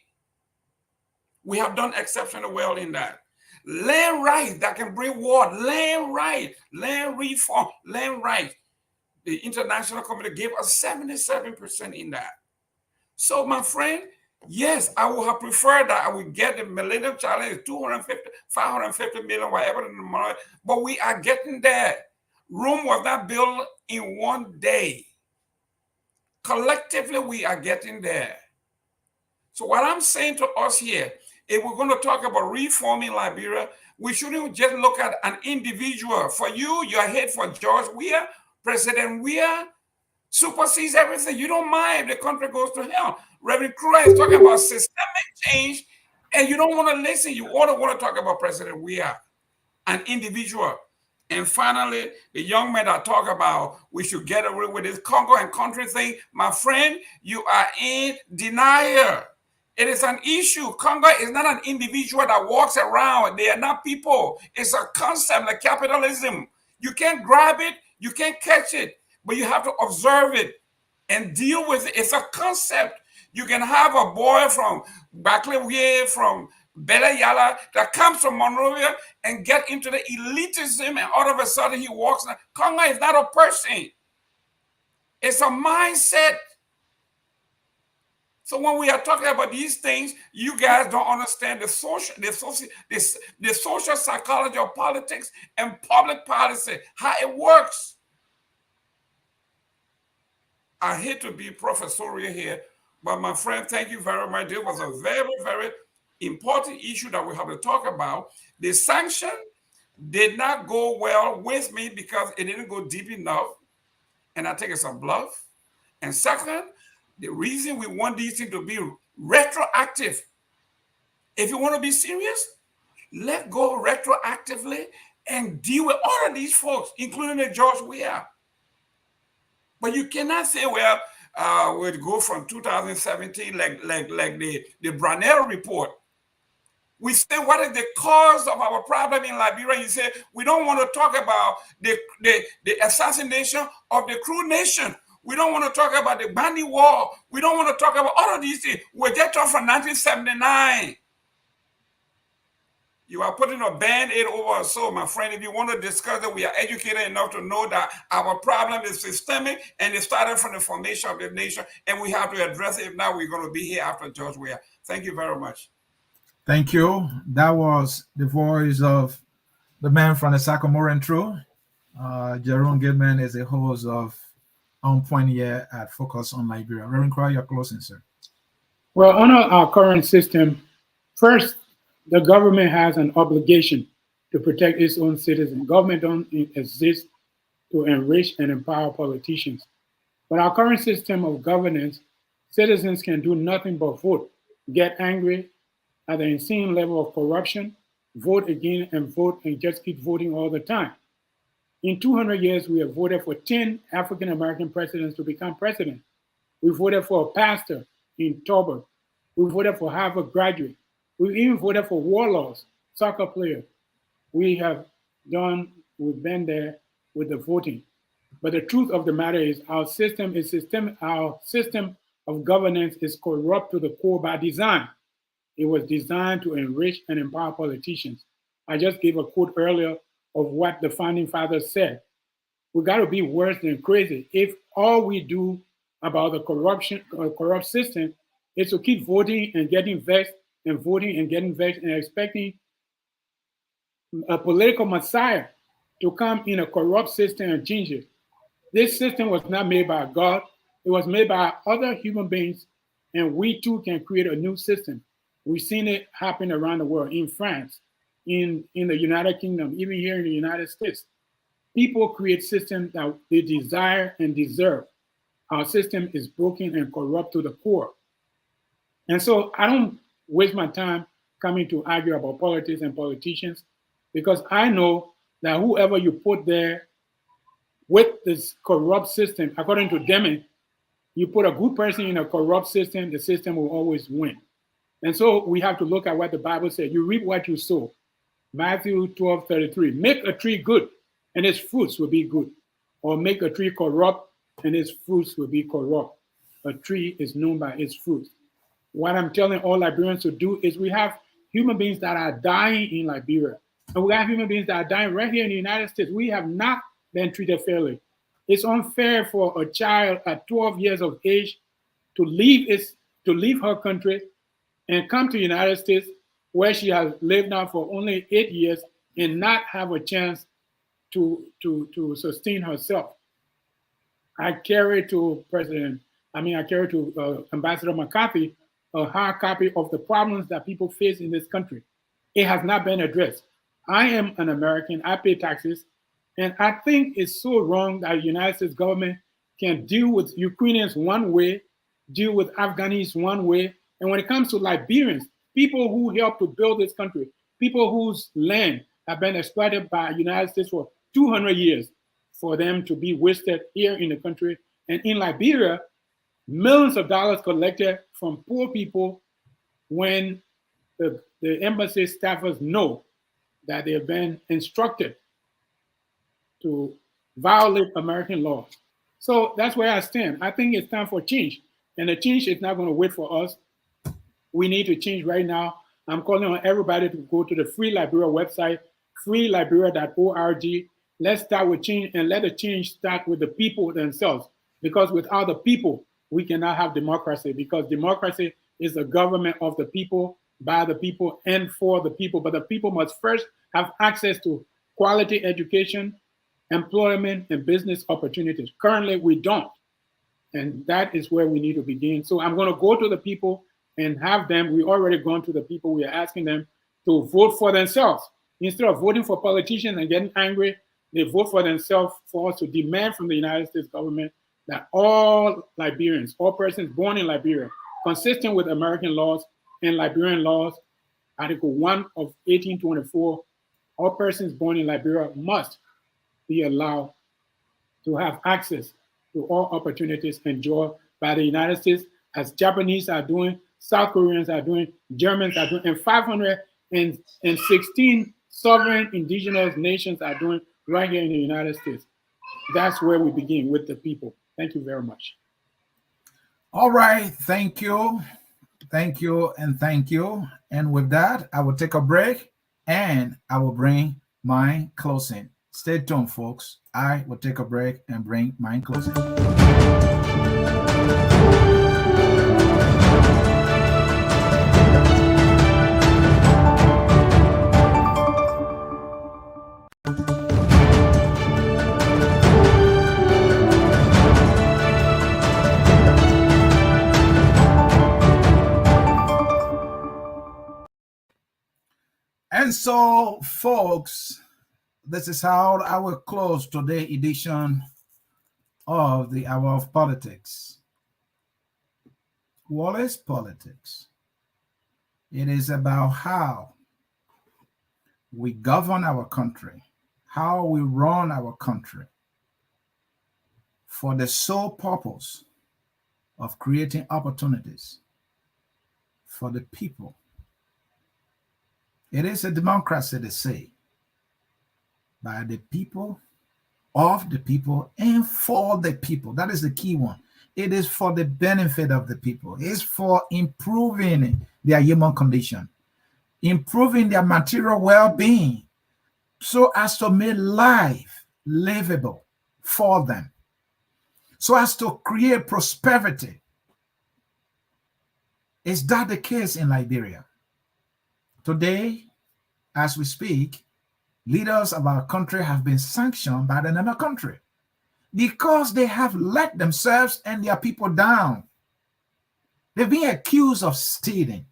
we have done exceptionally well in that. Land rights that can bring war, land rights, land reform, land rights. The international community gave us 77% in that. So my friend, yes, I would have preferred that I would get the Millennium Challenge, 250, 550 million, whatever the money, but we are getting there. Rome was not built in one day. Collectively, we are getting there. So what I'm saying to us here, if we're going to talk about reforming Liberia, we shouldn't just look at an individual. For you, your head for George Weah, President Weah supersedes everything. You don't mind if the country goes to hell. Reverend Kruger is talking about systemic change, and you don't want to listen. You want to talk about President Weah, an individual. And finally, the young men that talk about we should get away with this Congo and country thing, my friend, you are in denial. It is an issue. Congo is not an individual that walks around. They are not people. It's a concept like capitalism. You can't grab it. You can't catch it. But you have to observe it and deal with it. It's a concept. You can have a boy from Baklewye, from Bele Yala, that comes from Monrovia and get into the elitism, and all of a sudden he walks. Congo is not a person. It's a mindset. So when we are talking about these things, you guys don't understand the social psychology of politics and public policy, how it works. I hate to be professorial here, but my friend, thank you very much. This was a very, very important issue that we have to talk about. The sanction did not go well with me because it didn't go deep enough, and I think it's a bluff. And second, the reason we want these things to be retroactive, if you want to be serious, let go retroactively and deal with all of these folks, including the George Weah. But you cannot say, well, we'll go from 2017 like the Brunel report. We say, what is the cause of our problem in Liberia? You say, we don't want to talk about the assassination of the Crew Nation. We don't want to talk about the Bandi War. We don't want to talk about all of these things. We're just talking from 1979. You are putting a band-aid over us. So, my friend, if you want to discuss it, we are educated enough to know that our problem is systemic and it started from the formation of the nation, and we have to address it. If not, we're going to be here after George Weah. Thank you very much. Thank you. That was the voice of the man from the Sycamore Intro. Jerome Goodman is the host of On Point here at Focus on Liberia. Reverend Cry, you're closing, sir. Well, under our current system, first, the government has an obligation to protect its own citizens. Government don't exist to enrich and empower politicians. But our current system of governance, citizens can do nothing but vote, get angry at the insane level of corruption, vote again and vote and just keep voting all the time. In 200 years, we have voted for 10 African-American presidents to become president. We voted for a pastor in Toba. We voted for Harvard graduate. We even voted for warlords, soccer players. We've been there with the voting. But the truth of the matter is our system of governance is corrupt to the core by design. It was designed to enrich and empower politicians. I just gave a quote earlier of what the founding fathers said. We got to be worse than crazy if all we do about the corrupt system is to keep voting and getting vexed and voting and getting vexed and expecting a political messiah to come in a corrupt system and change it. This system was not made by God. It was made by other human beings, and we too can create a new system. We've seen it happen around the world, in France, in the United Kingdom, even here in the United States. People create systems that they desire and deserve. Our system is broken and corrupt to the core. And so I don't waste my time coming to argue about politics and politicians, because I know that whoever you put there with this corrupt system, according to Deming, you put a good person in a corrupt system, the system will always win. And so we have to look at what the Bible said. You reap what you sow. Matthew 12:33. Make a tree good, and its fruits will be good. Or make a tree corrupt, and its fruits will be corrupt. A tree is known by its fruits. What I'm telling all Liberians to do is we have human beings that are dying in Liberia. And we have human beings that are dying right here in the United States. We have not been treated fairly. It's unfair for a child at 12 years of age to leave her country and come to the United States, where she has lived now for only 8 years, and not have a chance to sustain herself. I carry to Ambassador McCarthy a hard copy of the problems that people face in this country. It has not been addressed. I am an American, I pay taxes, and I think it's so wrong that the United States government can deal with Ukrainians one way, deal with Afghans one way, and when it comes to Liberians, people who helped to build this country, people whose land have been exploited by the United States for 200 years, for them to be wasted here in the country. And in Liberia, millions of dollars collected from poor people when the embassy staffers know that they have been instructed to violate American laws. So that's where I stand. I think it's time for change. And the change is not going to wait for us. We need to change right now. I'm calling on everybody to go to the Free Liberia website, freeliberia.org. Let's start with change, and let the change start with the people themselves. Because without the people, we cannot have democracy, because democracy is the government of the people, by the people, and for the people. But the people must first have access to quality education, employment, and business opportunities. Currently, we don't. And that is where we need to begin. So I'm going to go to the people and have them, we already gone to the people, we are asking them to vote for themselves. Instead of voting for politicians and getting angry, they vote for themselves, for us to demand from the United States government that all Liberians, all persons born in Liberia, consistent with American laws and Liberian laws, Article 1 of 1824, all persons born in Liberia must be allowed to have access to all opportunities enjoyed by the United States, as Japanese are doing, South Koreans are doing, Germans are doing, and 500 and 16 sovereign indigenous nations are doing right here in the United States. That's where we begin, with the people. Thank you very much. All right. Thank you. Thank you and thank you. And with that, I will take a break and I will bring my closing. Stay tuned, folks. I will take a break and bring my closing. And so, folks, this is how I will close today's edition of the Hour of Politics. What is politics? It is about how we govern our country, how we run our country for the sole purpose of creating opportunities for the people. It is a democracy, they say, by the people, of the people, and for the people. That is the key one. It is for the benefit of the people. It's for improving their human condition, improving their material well-being, so as to make life livable for them, so as to create prosperity. Is that the case in Liberia? Today, as we speak, leaders of our country have been sanctioned by another country because they have let themselves and their people down. They've been accused of stealing.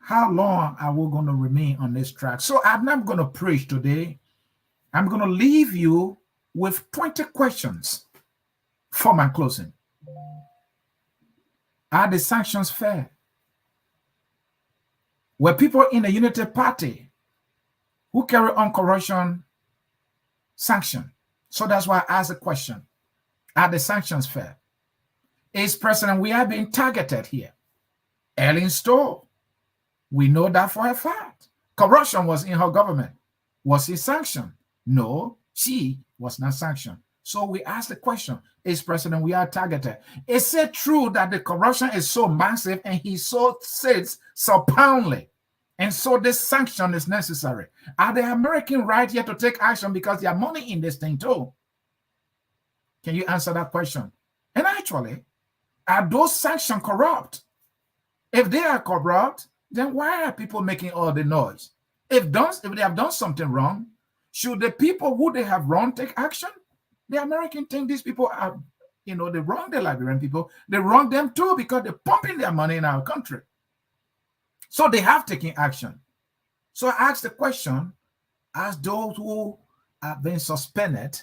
How long are we going to remain on this track? So I'm not going to preach today. I'm going to leave you with 20 questions for my closing. Are the sanctions fair? Were people in the Unity Party who carry on corruption sanctioned? So that's why I asked the question. Are the sanctions fair? Is President we are being targeted here? Ellen Stowe, we know that for a fact. Corruption was in her government. Was he sanctioned? No, she was not sanctioned. So we ask the question, is President we are targeted? Is it true that the corruption is so massive and he so sits so profoundly, and so this sanction is necessary? Are the American right here to take action because they have money in this thing too? Can you answer that question? And actually, are those sanctions corrupt? If they are corrupt, then why are people making all the noise? If they have done something wrong, should the people who they have wronged take action? The American think these people are, they wrong the Liberian people. They wrong them too because they're pumping their money in our country. So they have taken action. So I ask the question, as those who have been suspended,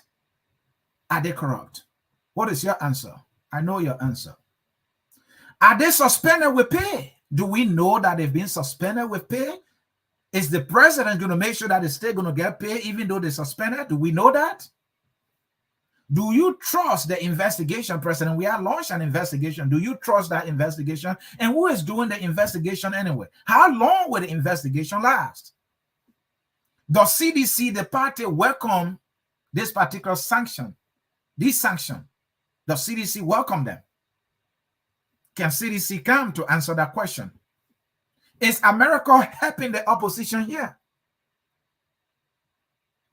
are they corrupt? What is your answer? I know your answer. Are they suspended with pay? Do we know that they've been suspended with pay? Is the president going to make sure that the state going to get paid even though they're suspended? Do we know that? Do you trust the investigation, President? We have launched an investigation. Do you trust that investigation? And who is doing the investigation anyway? How long will the investigation last? Does CDC, the party, welcome this particular sanction? This sanction, does CDC welcome them? Can CDC come to answer that question? Is America helping the opposition here?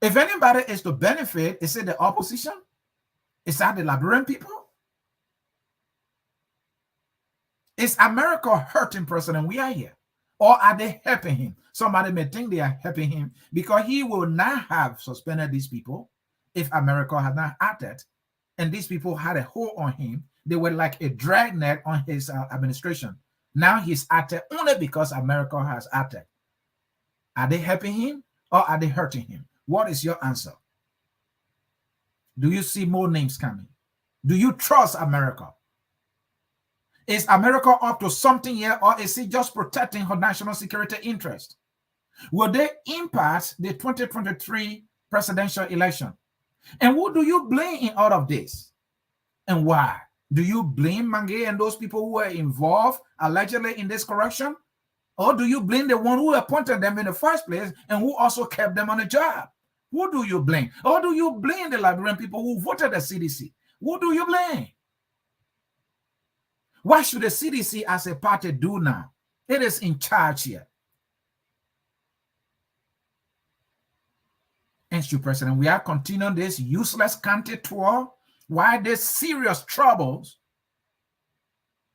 If anybody is to benefit, is it the opposition? Is that the Liberian people? Is America hurting President we are here? Or are they helping him? Somebody may think they are helping him because he will not have suspended these people if America had not acted. And these people had a hold on him. They were like a dragnet on his administration. Now he's acted only because America has acted. Are they helping him or are they hurting him? What is your answer? Do you see more names coming? Do you trust America? Is America up to something here, or is it just protecting her national security interest? Will they impact the 2023 presidential election? And who do you blame in all of this? And why? Do you blame Mange and those people who were involved allegedly in this corruption? Or do you blame the one who appointed them in the first place and who also kept them on the job? Who do you blame? Or do you blame the Liberian people who voted the CDC? Who do you blame? What should the CDC as a party do now? It is in charge here. Mr. President, we are continuing this useless county tour while there's serious troubles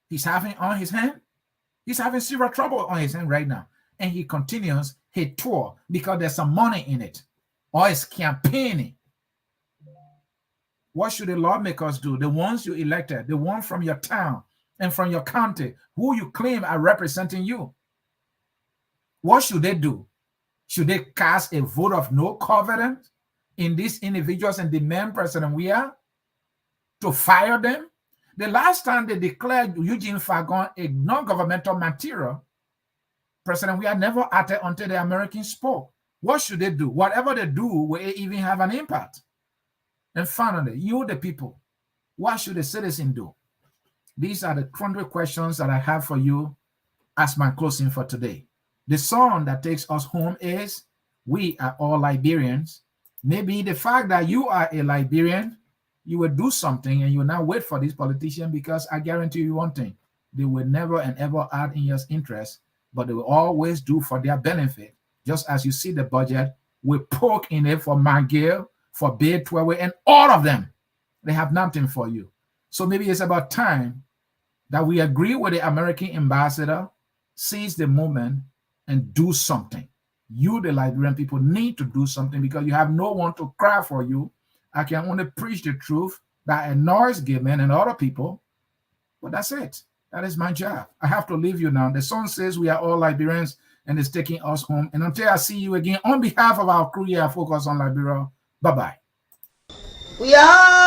he's having on his hand. He's having serious trouble on his hand right now. And he continues his tour because there's some money in it. Or it's campaigning. What should the lawmakers do? The ones you elected, the ones from your town and from your county, who you claim are representing you. What should they do? Should they cast a vote of no confidence in these individuals and demand President Weah to fire them? The last time they declared Eugene Fagon a non-governmental material, President Weah never acted until the Americans spoke. What should they do? Whatever they do will even have an impact. And finally, you, the people, what should the citizen do? These are the 100 questions that I have for you as my closing for today. The song that takes us home is We Are All Liberians. Maybe the fact that you are a Liberian, you will do something and you will not wait for these politicians, because I guarantee you one thing, they will never and ever act in your interest, but they will always do for their benefit. Just as you see the budget, we poke in it for McGill, for Bay 12, and all of them. They have nothing for you. So maybe it's about time that we agree with the American ambassador, seize the moment, and do something. You, the Liberian people, need to do something because you have no one to cry for you. I can only preach the truth that annoys gay men and other people, but that's it. That is my job. I have to leave you now. The song says we are all Liberians and it's taking us home. And until I see you again, on behalf of our crew here at Focus on Liberia, bye-bye. We are